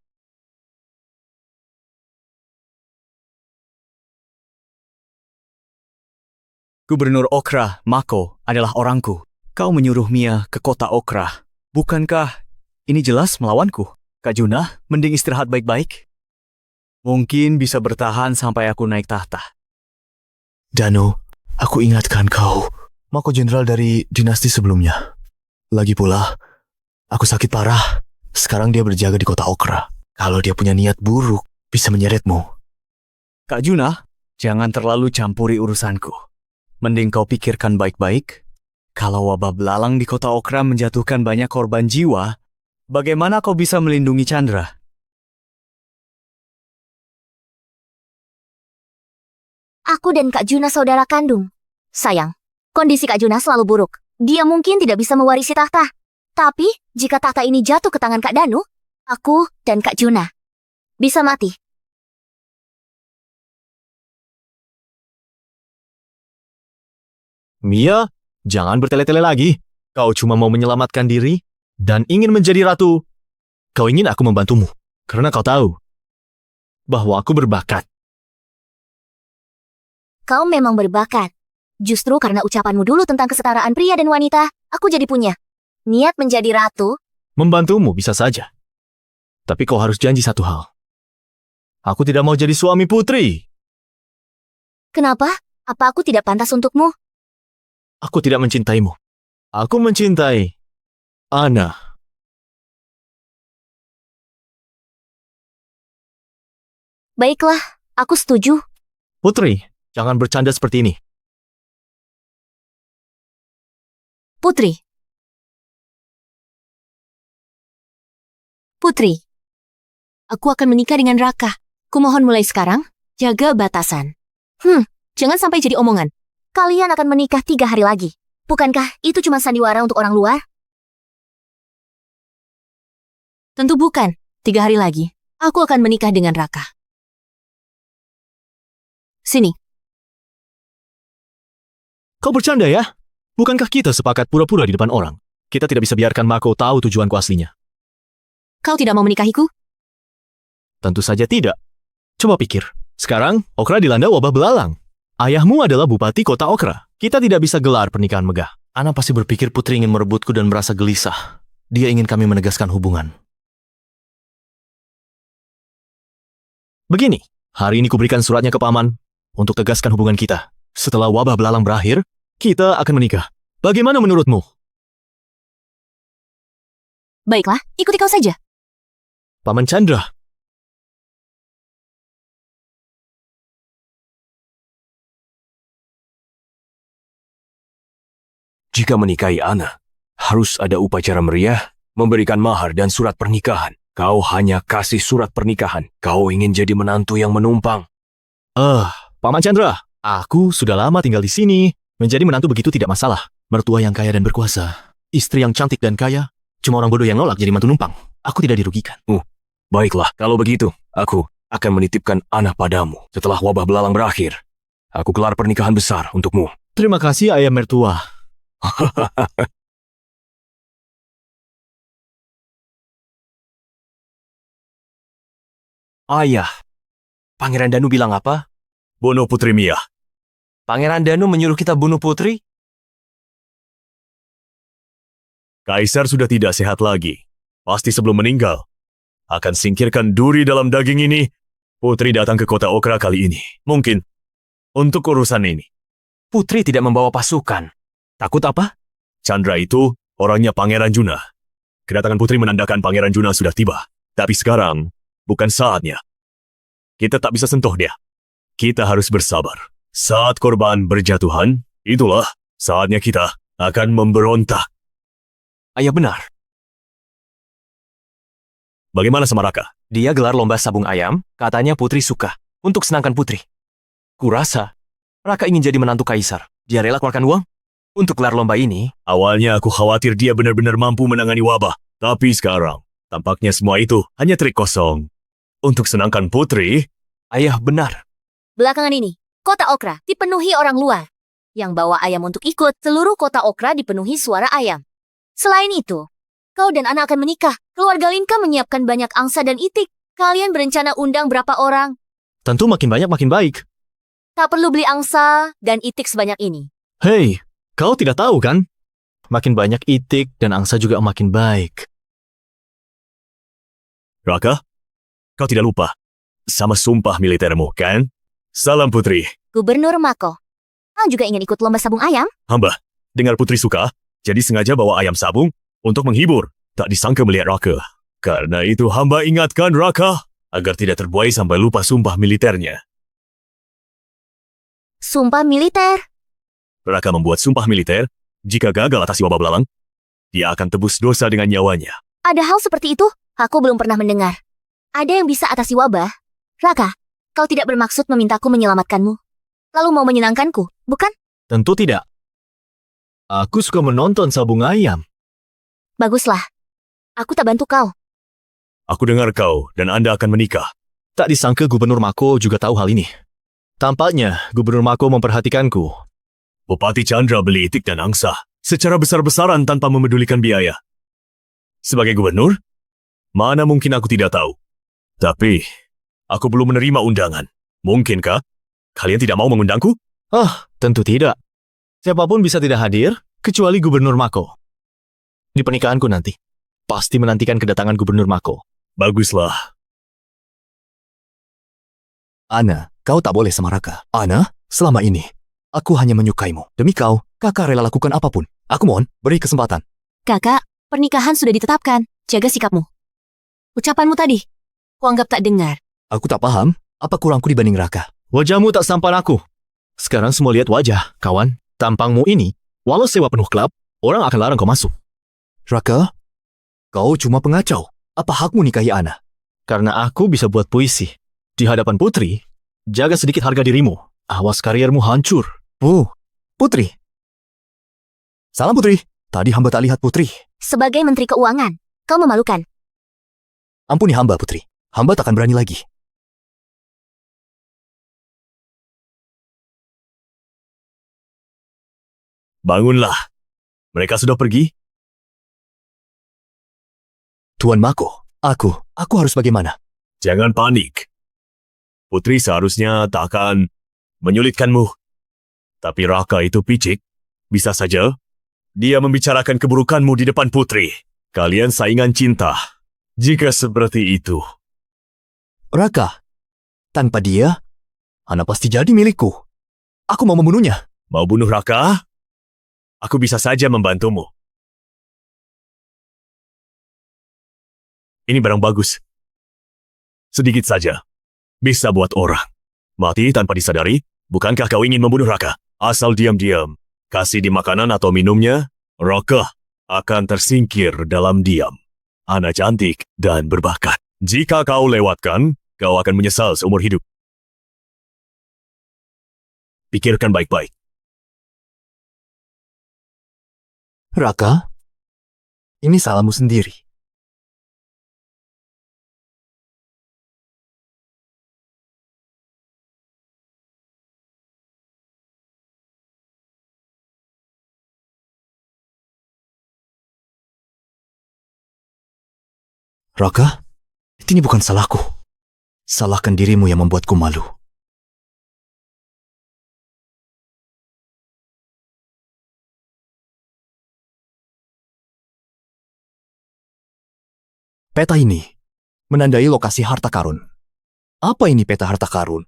Gubernur Okra, Mako, adalah orangku. Kau menyuruh Mia ke kota Okra. Bukankah ini jelas melawanku? Kak Juna, mending istirahat baik-baik. Mungkin bisa bertahan sampai aku naik tahta. Danu, aku ingatkan kau, Mako jenderal dari dinasti sebelumnya. Lagi pula, aku sakit parah. Sekarang dia berjaga di kota Okra. Kalau dia punya niat buruk, bisa menyeretmu. Kak Juna, jangan terlalu campuri urusanku. Mending kau pikirkan baik-baik. Kalau wabah belalang di kota Okra menjatuhkan banyak korban jiwa, bagaimana kau bisa melindungi Chandra? Aku dan Kak Juna saudara kandung. Sayang, kondisi Kak Juna selalu buruk. Dia mungkin tidak bisa mewarisi tahta. Tapi, jika tahta ini jatuh ke tangan Kak Danu, aku dan Kak Juna bisa mati. Mia, jangan bertele-tele lagi. Kau cuma mau menyelamatkan diri dan ingin menjadi ratu. Kau ingin aku membantumu, karena kau tahu bahwa aku berbakat. Kau memang berbakat. Justru karena ucapanmu dulu tentang kesetaraan pria dan wanita, aku jadi punya niat menjadi ratu. Membantumu bisa saja. Tapi kau harus janji satu hal. Aku tidak mau jadi suami putri. Kenapa? Apa aku tidak pantas untukmu? Aku tidak mencintaimu. Aku mencintai Ana. Baiklah, aku setuju. Putri, jangan bercanda seperti ini. Putri. Putri. Aku akan menikah dengan Raka. Kumohon mulai sekarang, jaga batasan. Jangan sampai jadi omongan. Kalian akan menikah 3 hari lagi. Bukankah itu cuma sandiwara untuk orang luar? Tentu bukan. 3 hari lagi, aku akan menikah dengan Raka. Sini. Kau bercanda ya? Bukankah kita sepakat pura-pura di depan orang? Kita tidak bisa biarkan Mako tahu tujuanku aslinya. Kau tidak mau menikahiku? Tentu saja tidak. Coba pikir. Sekarang, Okra dilanda wabah belalang. Ayahmu adalah bupati kota Okra. Kita tidak bisa gelar pernikahan megah. Ana pasti berpikir putri ingin merebutku dan merasa gelisah. Dia ingin kami menegaskan hubungan. Begini, hari ini kuberikan suratnya ke paman untuk tegaskan hubungan kita. Setelah wabah belalang berakhir, kita akan menikah. Bagaimana menurutmu? Baiklah, ikuti kau saja. Paman Chandra. Jika menikahi Ana, harus ada upacara meriah, memberikan mahar dan surat pernikahan. Kau hanya kasih surat pernikahan. Kau ingin jadi menantu yang menumpang. Paman Chandra, aku sudah lama tinggal di sini. Menjadi menantu begitu tidak masalah. Mertua yang kaya dan berkuasa, istri yang cantik dan kaya, cuma orang bodoh yang nolak jadi mantu numpang. Aku tidak dirugikan. Baiklah, kalau begitu, aku akan menitipkan Ana padamu. Setelah wabah belalang berakhir, aku gelar pernikahan besar untukmu. Terima kasih, ayah mertua. Ayah, Pangeran Danu bilang apa? Bunuh Putri Mia. Pangeran Danu menyuruh kita bunuh putri? Kaisar sudah tidak sehat lagi. Pasti sebelum meninggal, akan singkirkan duri dalam daging ini. Putri datang ke kota Okra kali ini. Mungkin untuk urusan ini. Putri tidak membawa pasukan. Takut apa? Chandra itu orangnya Pangeran Juna. Kedatangan Putri menandakan Pangeran Juna sudah tiba. Tapi sekarang, bukan saatnya. Kita tak bisa sentuh dia. Kita harus bersabar. Saat korban berjatuhan, itulah saatnya kita akan memberontak. Ayah benar. Bagaimana sama Raka? Dia gelar lomba sabung ayam, katanya Putri suka. Untuk senangkan Putri. Kurasa, Raka ingin jadi menantu kaisar. Dia rela keluarkan uang? Untuk gelar lomba ini, Awalnya aku khawatir dia benar-benar mampu menangani wabah. Tapi sekarang, tampaknya semua itu hanya trik kosong. Untuk senangkan Putri, ayah benar. Belakangan ini, kota Okra dipenuhi orang luar. Yang bawa ayam untuk ikut, seluruh kota Okra dipenuhi suara ayam. Selain itu, kau dan anak akan menikah. Keluarga Linka menyiapkan banyak angsa dan itik. Kalian berencana undang berapa orang? Tentu makin banyak makin baik. Tak perlu beli angsa dan itik sebanyak ini. Hei, kau tidak tahu kan? Makin banyak itik dan angsa juga makin baik. Raka, kau tidak lupa sama sumpah militermu, kan? Salam Putri. Gubernur Mako, kau juga ingin ikut lomba sabung ayam? Hamba, dengar Putri suka, jadi sengaja bawa ayam sabung untuk menghibur. Tak disangka melihat Raka. Karena itu hamba ingatkan Raka agar tidak terbuai sampai lupa sumpah militernya. Sumpah militer. Raka membuat sumpah militer, jika gagal atasi wabah belalang, dia akan tebus dosa dengan nyawanya. Ada hal seperti itu? Aku belum pernah mendengar. Ada yang bisa atasi wabah? Raka, kau tidak bermaksud memintaku menyelamatkanmu. Lalu mau menyenangkanku, bukan? Tentu tidak. Aku suka menonton sabung ayam. Baguslah. Aku tak bantu kau. Aku dengar kau dan Anda akan menikah. Tak disangka Gubernur Mako juga tahu hal ini. Tampaknya Gubernur Mako memperhatikanku. Bupati Chandra beli itik dan angsa secara besar-besaran tanpa memedulikan biaya. Sebagai gubernur, mana mungkin aku tidak tahu. Tapi, aku belum menerima undangan. Mungkinkah kalian tidak mau mengundangku? Tentu tidak. Siapapun bisa tidak hadir, kecuali Gubernur Mako. Di pernikahanku nanti, pasti menantikan kedatangan Gubernur Mako. Baguslah. Ana, kau tak boleh sama Raka. Ana, selama ini, aku hanya menyukaimu. Demi kau, kakak rela lakukan apapun. Aku mohon, beri kesempatan. Kakak, pernikahan sudah ditetapkan. Jaga sikapmu. Ucapanmu tadi, kuanggap tak dengar. Aku tak paham, apa kurangku dibanding Raka. Wajahmu tak sampan aku. Sekarang semua lihat wajah, kawan. Tampangmu ini, walau sewa penuh klub, orang akan larang kau masuk. Raka, kau cuma pengacau. Apa hakmu nikahi Ana? Karena aku bisa buat puisi. Di hadapan Putri, jaga sedikit harga dirimu. Awas kariermu hancur. Oh, Putri. Salam Putri. Tadi hamba tak lihat Putri. Sebagai Menteri Keuangan, kau memalukan. Ampuni hamba Putri. Hamba takkan berani lagi. Bangunlah. Mereka sudah pergi? Tuan Mako, aku harus bagaimana? Jangan panik. Putri seharusnya tak akan menyulitkanmu. Tapi Raka itu picik. Bisa saja dia membicarakan keburukanmu di depan Putri. Kalian saingan cinta. Jika seperti itu. Raka, tanpa dia, Ana pasti jadi milikku. Aku mau membunuhnya. Mau bunuh Raka? Aku bisa saja membantumu. Ini barang bagus. Sedikit saja. Bisa buat orang mati tanpa disadari. Bukankah kau ingin membunuh Raka? Asal diam-diam. Kasih di makanan atau minumnya, Raka akan tersingkir dalam diam. Ana cantik dan berbakat. Jika kau lewatkan, kau akan menyesal seumur hidup. Pikirkan baik-baik. Raka, ini salahmu sendiri. Raka, ini bukan salahku. Salahkan dirimu yang membuatku malu. Peta ini menandai lokasi harta karun. Apa ini peta harta karun?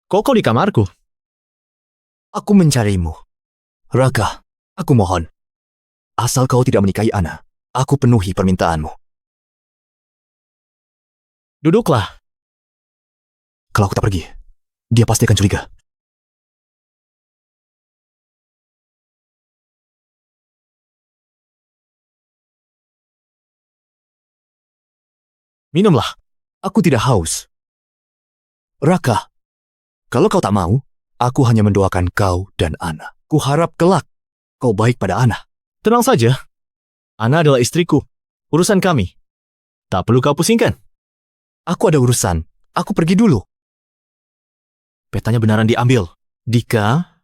Kok kau di kamarku? Aku mencarimu. Raka, aku mohon. Asal kau tidak menikahi Ana, aku penuhi permintaanmu. Duduklah. Kalau aku tak pergi, dia pasti akan curiga. Minumlah. Aku tidak haus. Raka, kalau kau tak mau, aku hanya mendoakan kau dan Ana. Kuharap kelak kau baik pada Ana. Tenang saja. Ana adalah istriku. Urusan kami. Tak perlu kau pusingkan. Aku ada urusan. Aku pergi dulu. Petanya benaran diambil. Dika,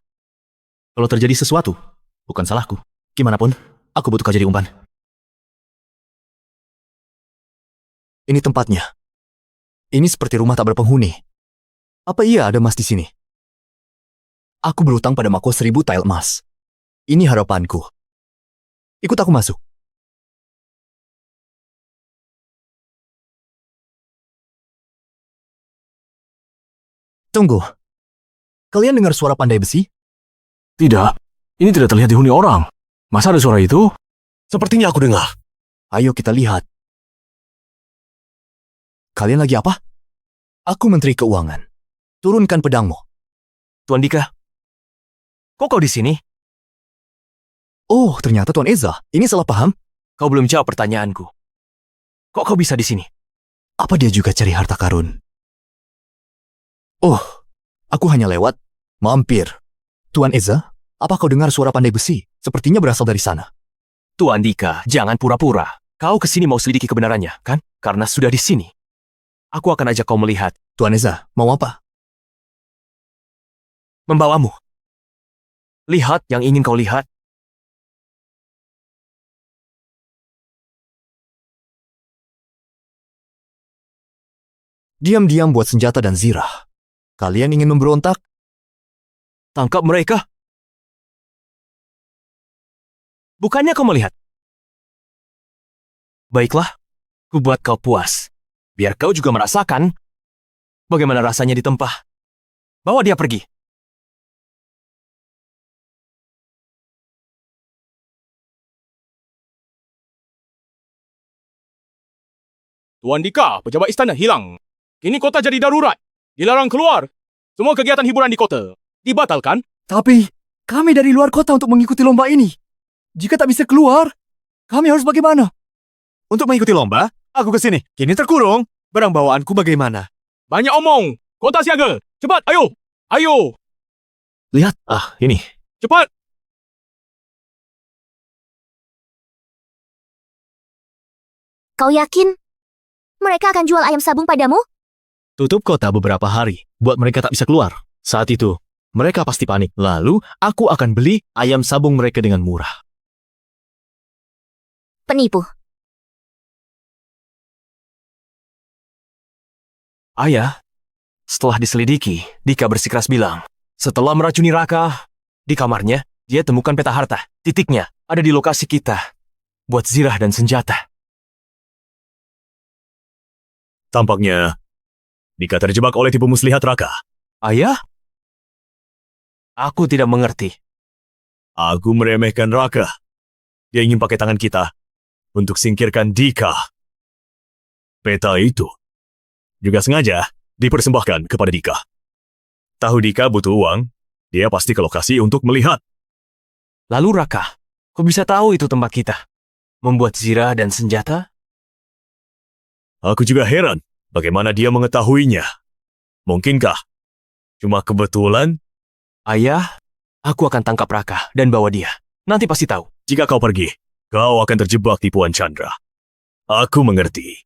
kalau terjadi sesuatu, bukan salahku. Gimana pun, aku butuh kau jadi umpan. Ini tempatnya. Ini seperti rumah tak berpenghuni. Apa iya ada emas di sini? Aku berutang pada Mako 1000 tael emas. Ini harapanku. Ikut aku masuk. Tunggu. Kalian dengar suara pandai besi? Tidak, ini tidak terlihat dihuni orang. Masa ada suara itu? Sepertinya aku dengar. Ayo kita lihat. Kalian lagi apa? Aku Menteri Keuangan. Turunkan pedangmu. Tuan Dika, kok kau di sini? Oh, ternyata Tuan Eza. Ini salah paham. Kau belum jawab pertanyaanku. Kok kau bisa di sini? Apa dia juga cari harta karun? Oh, aku hanya lewat. Mampir. Tuan Eza, apa kau dengar suara pandai besi? Sepertinya berasal dari sana. Tuan Dika, jangan pura-pura. Kau kesini mau selidiki kebenarannya, kan? Karena sudah di sini. Aku akan ajak kau melihat. Tuan Eza, mau apa? Membawamu. Lihat yang ingin kau lihat. Diam-diam buat senjata dan zirah. Kalian ingin memberontak? Tangkap mereka. Bukannya kau melihat? Baiklah, ku buat kau puas. Biar kau juga merasakan bagaimana rasanya ditempah. Bawa dia pergi. Tuan Dika, pejabat istana hilang. Kini kota jadi darurat. Dilarang keluar. Semua kegiatan hiburan di kota dibatalkan. Tapi, kami dari luar kota untuk mengikuti lomba ini. Jika tak bisa keluar, kami harus bagaimana? Untuk mengikuti lomba, aku ke sini. Kini terkurung. Barang bawaanku bagaimana? Banyak omong. Kota siaga. Cepat, ayo. Ayo. Lihat, ini. Cepat. Kau yakin? Mereka akan jual ayam sabung padamu? Tutup kota beberapa hari, buat mereka tak bisa keluar. Saat itu, mereka pasti panik. Lalu, aku akan beli ayam sabung mereka dengan murah. Penipu. Ayah, setelah diselidiki, Dika bersikeras bilang, setelah meracuni Raka, di kamarnya, dia temukan peta harta. Titiknya ada di lokasi kita. Buat zirah dan senjata. Tampaknya, Dika terjebak oleh tipu muslihat Raka. Ayah? Aku tidak mengerti. Aku meremehkan Raka. Dia ingin pakai tangan kita untuk singkirkan Dika. Peta itu juga sengaja dipersembahkan kepada Dika. Tahu Dika butuh uang, dia pasti ke lokasi untuk melihat. Lalu Raka, kok bisa tahu itu tempat kita? Membuat zirah dan senjata? Aku juga heran bagaimana dia mengetahuinya. Mungkinkah cuma kebetulan? Ayah, aku akan tangkap Raka dan bawa dia. Nanti pasti tahu. Jika kau pergi, kau akan terjebak tipuan Chandra. Aku mengerti.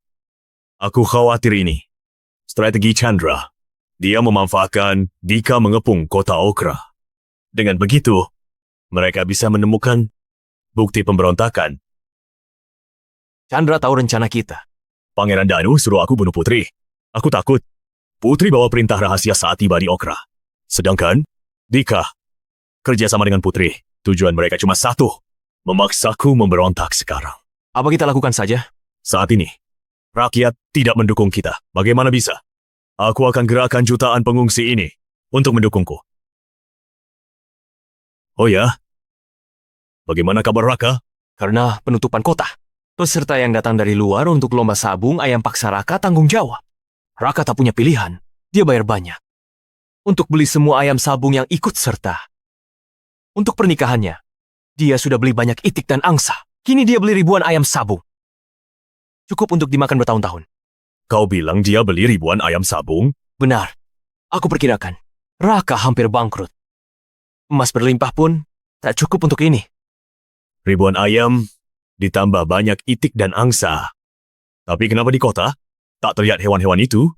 Aku khawatir ini. Strategi Chandra. Dia memanfaatkan Dika mengepung kota Okra. Dengan begitu, mereka bisa menemukan bukti pemberontakan. Chandra tahu rencana kita. Pangeran Danu suruh aku bunuh Putri. Aku takut. Putri bawa perintah rahasia saat tiba di Okra. Sedangkan, Dika kerja sama dengan Putri. Tujuan mereka cuma satu, memaksaku memberontak sekarang. Apa kita lakukan saja? Saat ini, rakyat tidak mendukung kita. Bagaimana bisa? Aku akan gerakan jutaan pengungsi ini untuk mendukungku. Oh ya? Bagaimana kabar Raka? Karena penutupan kota. Peserta yang datang dari luar untuk lomba sabung ayam paksa Raka tanggung jawab. Raka tak punya pilihan. Dia bayar banyak. Untuk beli semua ayam sabung yang ikut serta. Untuk pernikahannya, dia sudah beli banyak itik dan angsa. Kini dia beli ribuan ayam sabung. Cukup untuk dimakan bertahun-tahun. Kau bilang dia beli ribuan ayam sabung? Benar. Aku perkirakan, Raka hampir bangkrut. Emas berlimpah pun tak cukup untuk ini. Ribuan ayam, ditambah banyak itik dan angsa. Tapi kenapa di kota tak terlihat hewan-hewan itu?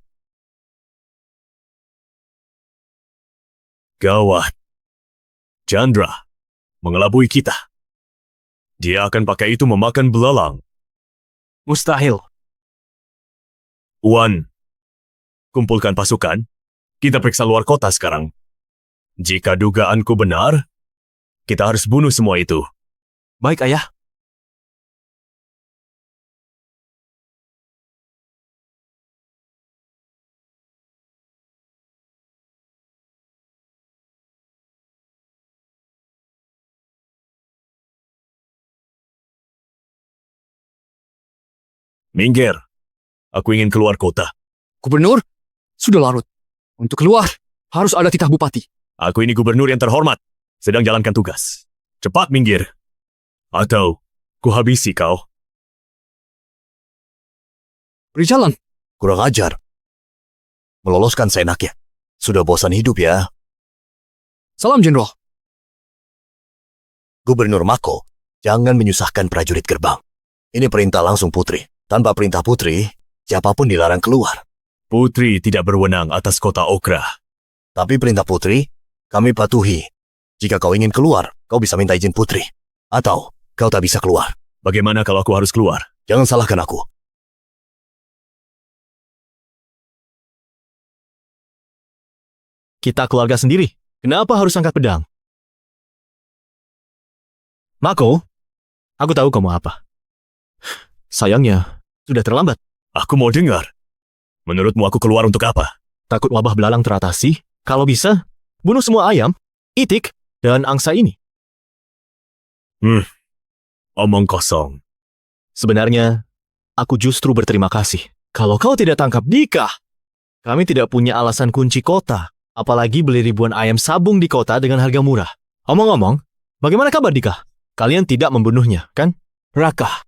Gawat. Chandra mengelabui kita. Dia akan pakai itu memakan belalang. Mustahil. Wan, kumpulkan pasukan. Kita periksa luar kota sekarang. Jika dugaanku benar, kita harus bunuh semua itu. Baik, Ayah. Minggir. Aku ingin keluar kota. Gubernur, sudah larut. Untuk keluar, harus ada titah bupati. Aku ini gubernur yang terhormat. Sedang jalankan tugas. Cepat minggir. Atau kuhabisi kau. Beri jalan. Kurang ajar. Meloloskan seenaknya. Sudah bosan hidup ya. Salam, Jenderal. Gubernur Mako, jangan menyusahkan prajurit gerbang. Ini perintah langsung Putri. Tanpa perintah Putri, siapapun dilarang keluar. Putri tidak berwenang atas kota Okra. Tapi perintah Putri, kami patuhi. Jika kau ingin keluar, kau bisa minta izin Putri. Atau, kau tak bisa keluar. Bagaimana kalau aku harus keluar? Jangan salahkan aku. Kita keluarga sendiri. Kenapa harus angkat pedang? Mako, aku tahu kamu apa. Sayangnya, sudah terlambat. Aku mau dengar. Menurutmu aku keluar untuk apa? Takut wabah belalang teratasi? Kalau bisa, bunuh semua ayam, itik, dan angsa ini. Omong kosong. Sebenarnya, aku justru berterima kasih. Kalau kau tidak tangkap Dika, kami tidak punya alasan kunci kota. Apalagi beli ribuan ayam sabung di kota dengan harga murah. Omong-omong, bagaimana kabar Dika? Kalian tidak membunuhnya, kan? Raka.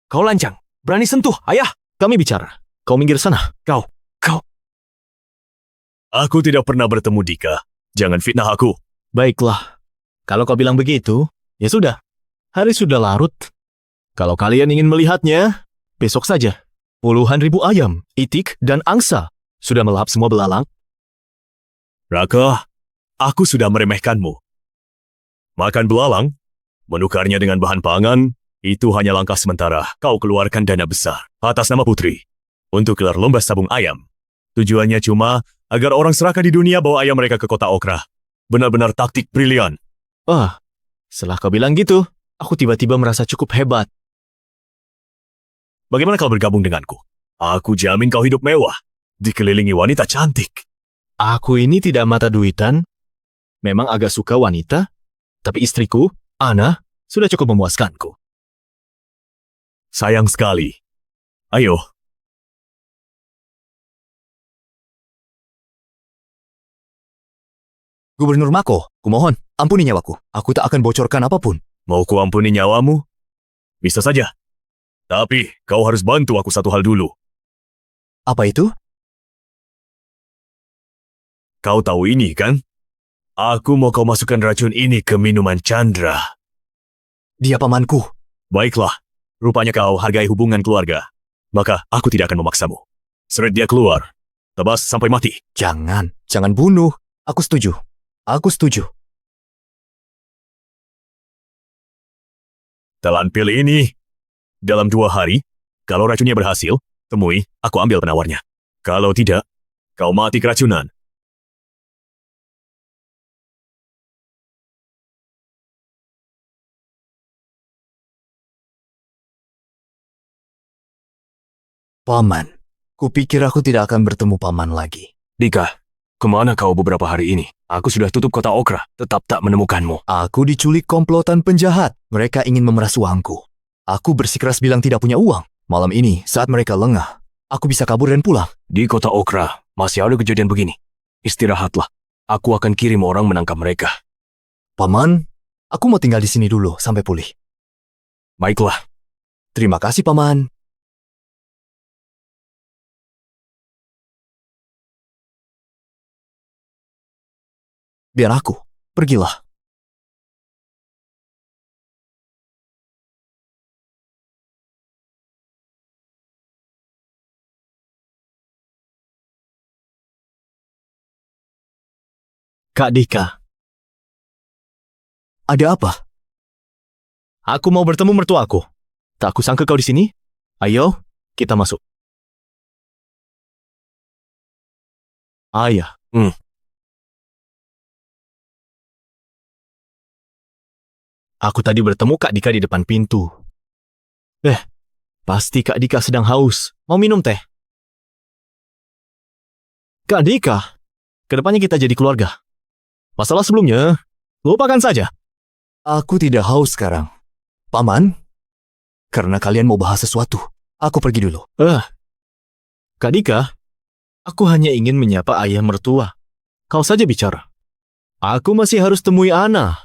Kau lancang. Berani sentuh, Ayah. Kami bicara. Kau minggir sana. Kau. Aku tidak pernah bertemu Dika. Jangan fitnah aku. Baiklah. Kalau kau bilang begitu, ya sudah. Hari sudah larut. Kalau kalian ingin melihatnya, besok saja. Puluhan ribu ayam, itik, dan angsa sudah melahap semua belalang. Raka, aku sudah meremehkanmu. Makan belalang, menukarnya dengan bahan pangan, itu hanya langkah sementara. Kau keluarkan dana besar atas nama Putri untuk gelar lomba sabung ayam. Tujuannya cuma agar orang serakah di dunia bawa ayam mereka ke kota Okra. Benar-benar taktik brilian. Setelah kau bilang gitu, aku tiba-tiba merasa cukup hebat. Bagaimana kau bergabung denganku? Aku jamin kau hidup mewah, dikelilingi wanita cantik. Aku ini tidak mata duitan, memang agak suka wanita, tapi istriku, Ana, sudah cukup memuaskanku. Sayang sekali. Ayo. Gubernur Mako, kumohon, ampuni nyawaku. Aku tak akan bocorkan apapun. Mau ku ampuni nyawamu? Bisa saja. Tapi kau harus bantu aku satu hal dulu. Apa itu? Kau tahu ini kan? Aku mau kau masukkan racun ini ke minuman Chandra. Dia pamanku. Baiklah. Rupanya kau hargai hubungan keluarga. Maka aku tidak akan memaksamu. Seret dia keluar. Tebas sampai mati. Jangan bunuh. Aku setuju. Telan pil ini. Dalam 2 hari, kalau racunnya berhasil, temui, aku ambil penawarnya. Kalau tidak, kau mati keracunan. Paman, kupikir aku tidak akan bertemu Paman lagi. Dika, kemana kau beberapa hari ini? Aku sudah tutup kota Okra, tetap tak menemukanmu. Aku diculik komplotan penjahat. Mereka ingin memeras uangku. Aku bersikeras bilang tidak punya uang. Malam ini, saat mereka lengah, aku bisa kabur dan pulang. Di kota Okra, masih ada kejadian begini. Istirahatlah. Aku akan kirim orang menangkap mereka. Paman, aku mau tinggal di sini dulu sampai pulih. Baiklah. Terima kasih, Paman. Biar aku, pergilah. Kak Dika, Ada apa? aku mau bertemu mertuaku. Tak kusangka kau di sini. Ayo, kita masuk. Ayah. Aku tadi bertemu Kak Dika di depan pintu. Pasti Kak Dika sedang haus. Mau minum teh? Kak Dika, kedepannya kita jadi keluarga. Masalah sebelumnya, lupakan saja. Aku tidak haus sekarang. Paman, karena kalian mau bahas sesuatu, aku pergi dulu. Kak Dika, aku hanya ingin menyapa ayah mertua. Kau saja bicara. Aku masih harus temui Ana.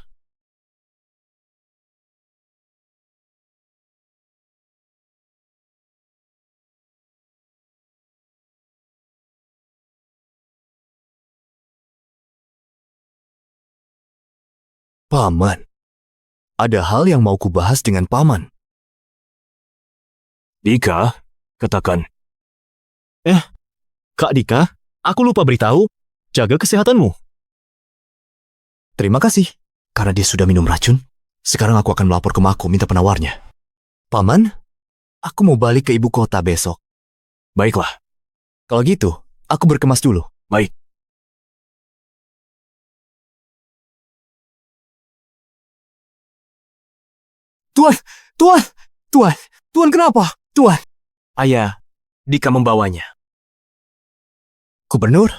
Paman, ada hal yang mau kubahas dengan Paman. Dika, katakan. Kak Dika, aku lupa beritahu. Jaga kesehatanmu. Terima kasih, karena dia sudah minum racun. Sekarang aku akan melapor ke Mako minta penawarnya. Paman, aku mau balik ke ibu kota besok. Baiklah. Kalau gitu, aku berkemas dulu. Baik. Tuan, kenapa? Tuan. Ayah, Dika membawanya. Gubernur,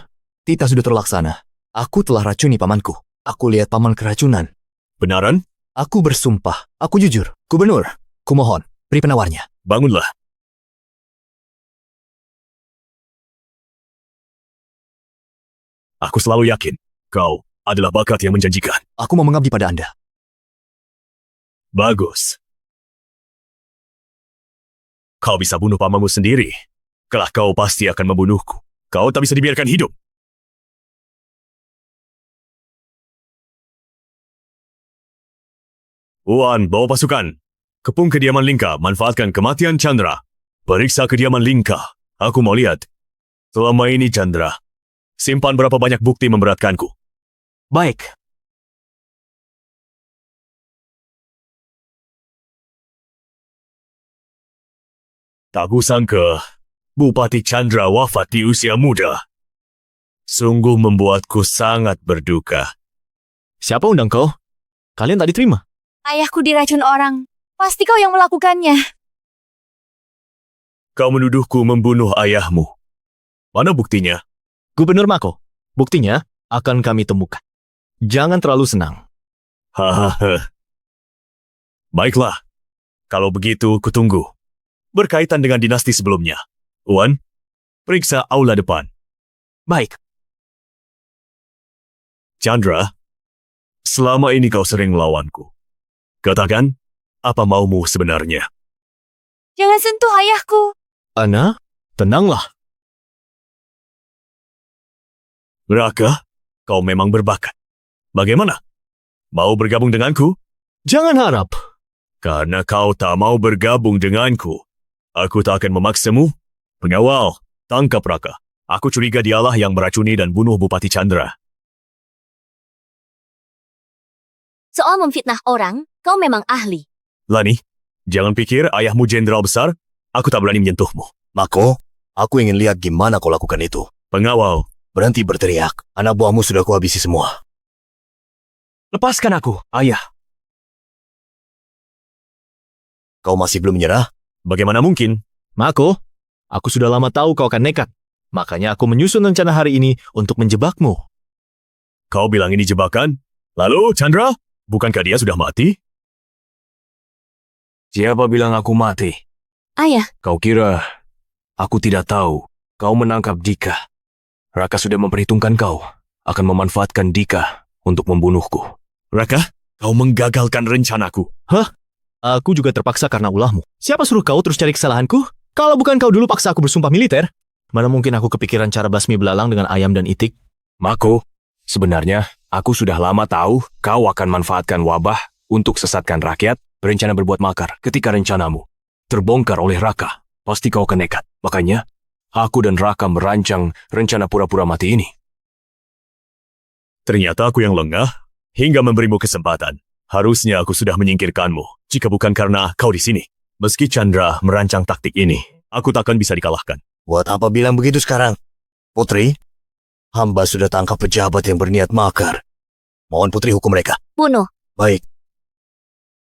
titah sudah terlaksana. Aku telah racuni pamanku. Aku lihat paman keracunan. Benaran? Aku bersumpah, aku jujur. Gubernur, kumohon, beri penawarnya. Bangunlah. Aku selalu yakin, kau adalah bakat yang menjanjikan. Aku mau mengabdi pada Anda. Bagus. Kau bisa bunuh pamanmu sendiri. Kelak kau pasti akan membunuhku. Kau tak bisa dibiarkan hidup. Uan, bawa pasukan. Kepung kediaman Lingka, manfaatkan kematian Chandra. Periksa kediaman Lingka. Aku mau lihat. Selama ini Chandra, simpan berapa banyak bukti memberatkanku. Baik. Tak kusangka, Bupati Chandra wafat di usia muda. Sungguh membuatku sangat berduka. Siapa undang kau? Kalian tak diterima. Ayahku diracun orang. Pasti kau yang melakukannya. Kau menuduhku membunuh ayahmu. Mana buktinya? Gubernur Mako, buktinya akan kami temukan. Jangan terlalu senang. Hahaha. Baiklah. Kalau begitu, kutunggu. Berkaitan dengan dinasti sebelumnya. Uan, periksa aula depan. Baik. Chandra, selama ini kau sering melawanku. Katakan, apa maumu sebenarnya? Jangan sentuh ayahku. Ana, tenanglah. Raka, kau memang berbakat. Bagaimana? Mau bergabung denganku? Jangan harap. Karena kau tak mau bergabung denganku, aku tak akan memaksamu. Pengawal, tangkap Raka. Aku curiga dialah yang meracuni dan bunuh Bupati Chandra. Soal memfitnah orang, kau memang ahli. Lani, jangan pikir ayahmu jenderal besar. Aku tak berani menyentuhmu. Mako, aku ingin lihat gimana kau lakukan itu. Pengawal, Berhenti berteriak. Anak buahmu sudah kuhabisi semua. Lepaskan aku, ayah. Kau masih belum menyerah? bagaimana mungkin? Mako, Aku sudah lama tahu kau akan nekat. Makanya aku menyusun rencana hari ini untuk menjebakmu. Kau bilang ini jebakan? Lalu, Chandra, bukankah dia sudah mati? Siapa bilang aku mati? Ayah, Kau kira aku tidak tahu kau menangkap Dika? Raka sudah memperhitungkan kau akan memanfaatkan Dika untuk membunuhku. Raka, kau menggagalkan rencanaku. Aku juga terpaksa karena ulahmu. Siapa suruh kau terus cari kesalahanku? Kalau bukan kau dulu paksa aku bersumpah militer. Mana mungkin aku kepikiran cara basmi belalang dengan ayam dan itik? Mako, sebenarnya aku sudah lama tahu kau akan manfaatkan wabah untuk sesatkan rakyat, berencana berbuat makar. Ketika rencanamu terbongkar oleh Raka, pasti kau akan nekat. Makanya, aku dan Raka merancang rencana pura-pura mati ini. Ternyata aku yang lengah hingga memberimu kesempatan. Harusnya aku sudah menyingkirkanmu, jika bukan karena kau di sini. Meski Chandra merancang taktik ini, aku takkan bisa dikalahkan. Buat apa bilang begitu sekarang? Putri, hamba sudah tangkap pejabat yang berniat makar. Mohon Putri hukum mereka. Bunuh. Baik,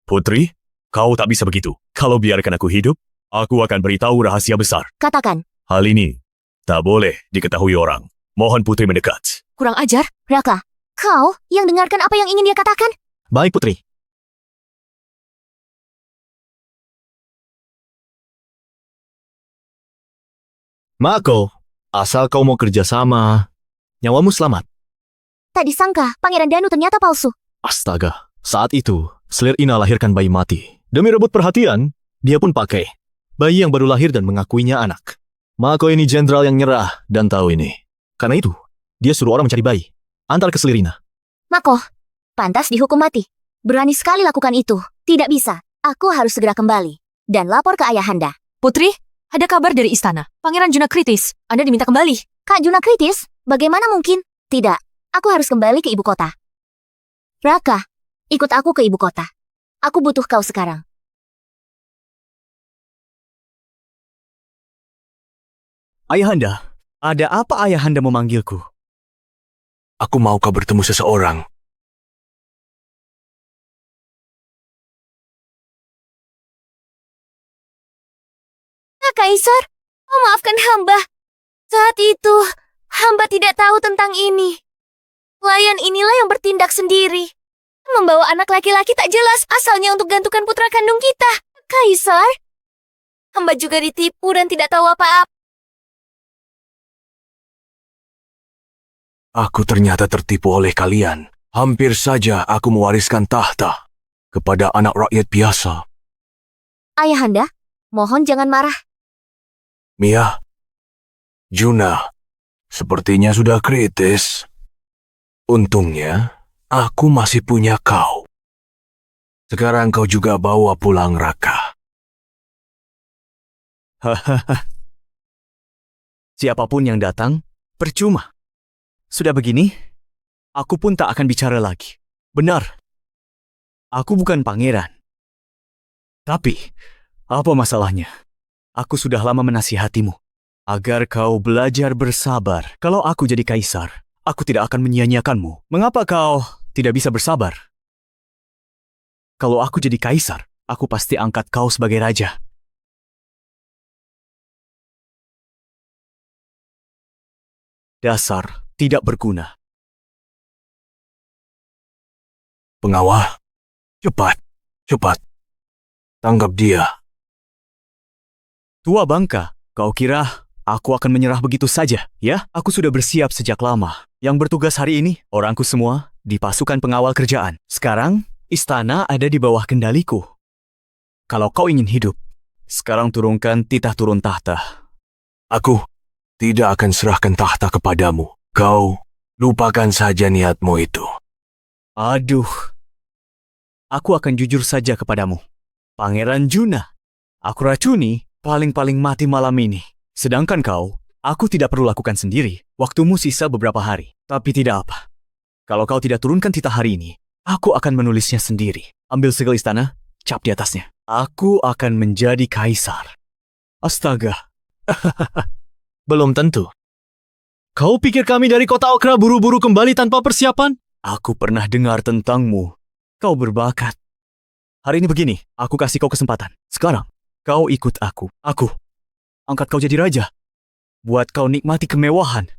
Putri, kau tak bisa begitu. Kalau biarkan aku hidup, aku akan beritahu rahasia besar. Katakan. Hal ini tak boleh diketahui orang. Mohon Putri mendekat. kurang ajar. Raka, kau yang dengarkan apa yang ingin dia katakan? Baik, Putri. Mako, asal kau mau kerjasama, nyawamu selamat. Tak disangka, Pangeran Danu ternyata palsu. Astaga, saat itu, Selir Ina lahirkan bayi mati. Demi rebut perhatian, dia pun pakai bayi yang baru lahir dan mengakuinya anak. Mako ini jenderal yang nyerah dan tahu ini. Karena itu, dia suruh orang mencari bayi. Antar ke Selir Ina. Mako, pantas dihukum mati. Berani sekali lakukan itu. Tidak bisa. Aku harus segera kembali. Dan lapor ke ayahanda. Putri, ada kabar dari istana. Pangeran Juna kritis. Anda diminta kembali. Kak Juna kritis? Bagaimana mungkin? Tidak. Aku harus kembali ke ibu kota. Raka, ikut aku ke ibu kota. Aku butuh kau sekarang. Ayahanda, ada apa ayahanda memanggilku? Aku mau kau bertemu seseorang. Kaisar, oh, maafkan hamba. Saat itu, hamba tidak tahu tentang ini. Pelayan inilah yang bertindak sendiri. Membawa anak laki-laki tak jelas asalnya untuk gantukan putra kandung kita. Kaisar, hamba juga ditipu dan tidak tahu apa-apa. Aku ternyata tertipu oleh kalian. Hampir saja aku mewariskan tahta kepada anak rakyat biasa. Ayahanda, mohon jangan marah. Mia, Juna, sepertinya sudah kritis. Untungnya, aku masih punya kau. Sekarang kau juga bawa pulang Raka. Hahaha. Siapapun yang datang, percuma. Sudah begini, aku pun tak akan bicara lagi. Benar, aku bukan pangeran. Tapi, apa masalahnya? Aku sudah lama menasihatimu agar kau belajar bersabar. Kalau aku jadi kaisar, aku tidak akan menyia-nyiakanmu. Mengapa kau tidak bisa bersabar? Kalau aku jadi kaisar, aku pasti angkat kau sebagai raja. Dasar tidak berguna. Pengawal, cepat. Tangkap dia. Tua bangka, kau kira aku akan menyerah begitu saja, ya? Aku sudah bersiap sejak lama. Yang bertugas hari ini, orangku semua di pasukan pengawal kerajaan. Sekarang, istana ada di bawah kendaliku. Kalau kau ingin hidup, sekarang turunkan titah turun tahta. Aku tidak akan serahkan tahta kepadamu. Kau lupakan saja niatmu itu. Aduh, aku akan jujur saja kepadamu. Pangeran Juna, aku racuni paling-paling mati malam ini. Sedangkan kau, aku tidak perlu lakukan sendiri. Waktumu sisa beberapa hari. Tapi tidak apa. Kalau kau tidak turunkan titah hari ini, aku akan menulisnya sendiri. Ambil segel istana, cap di atasnya. Aku akan menjadi kaisar. Astaga. Belum tentu. Kau pikir kami dari kota Okra buru-buru kembali tanpa persiapan? Aku pernah dengar tentangmu. Kau berbakat. Hari ini begini, aku kasih kau kesempatan. Sekarang, kau ikut aku. angkat kau jadi raja. Buat kau nikmati kemewahan.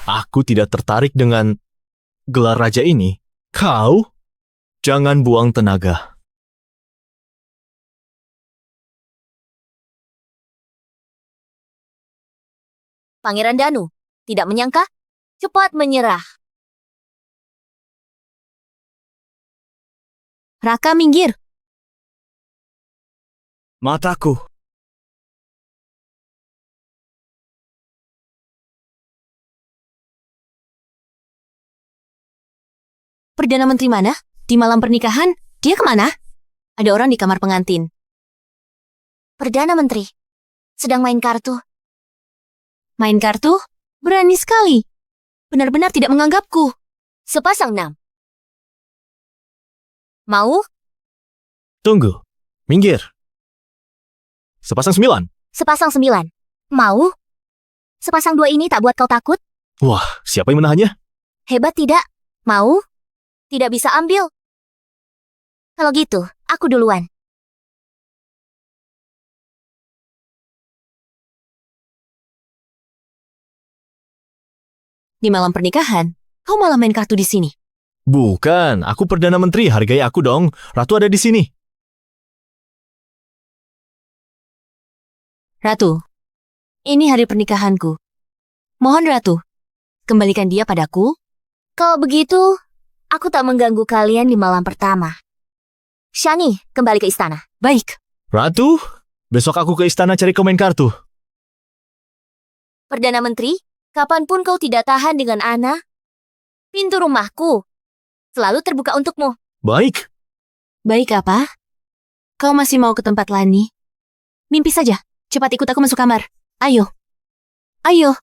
Aku tidak tertarik dengan gelar raja ini. Kau? Jangan buang tenaga. Pangeran Danu, tidak menyangka? Cepat menyerah. Raka, minggir. Mataku. Perdana Menteri mana? Di malam pernikahan? Dia kemana? Ada orang di kamar pengantin. Perdana Menteri, sedang main kartu. Main kartu? Berani sekali. Benar-benar tidak menganggapku. Sepasang 6. Mau? Tunggu. Minggir. Sepasang 9. Sepasang 9. Mau? Sepasang 2 ini tak buat kau takut? Wah, siapa yang menahannya? Hebat tidak? Mau? Tidak bisa ambil. Kalau gitu, aku duluan. Di malam pernikahan, kau malah main kartu di sini. Bukan, aku Perdana Menteri, hargai aku dong. Ratu ada di sini. Ratu, ini hari pernikahanku. Mohon Ratu, kembalikan dia padaku. Kalau begitu, aku tak mengganggu kalian di malam pertama. Shani, kembali ke istana. Baik. Ratu, besok aku ke istana cari kau main kartu. Perdana Menteri, kapanpun kau tidak tahan dengan Ana, pintu rumahku selalu terbuka untukmu. Baik. Baik apa? Kau masih mau ke tempat Lani? Mimpi saja. Cepat ikut aku masuk kamar. Ayo. Ayo.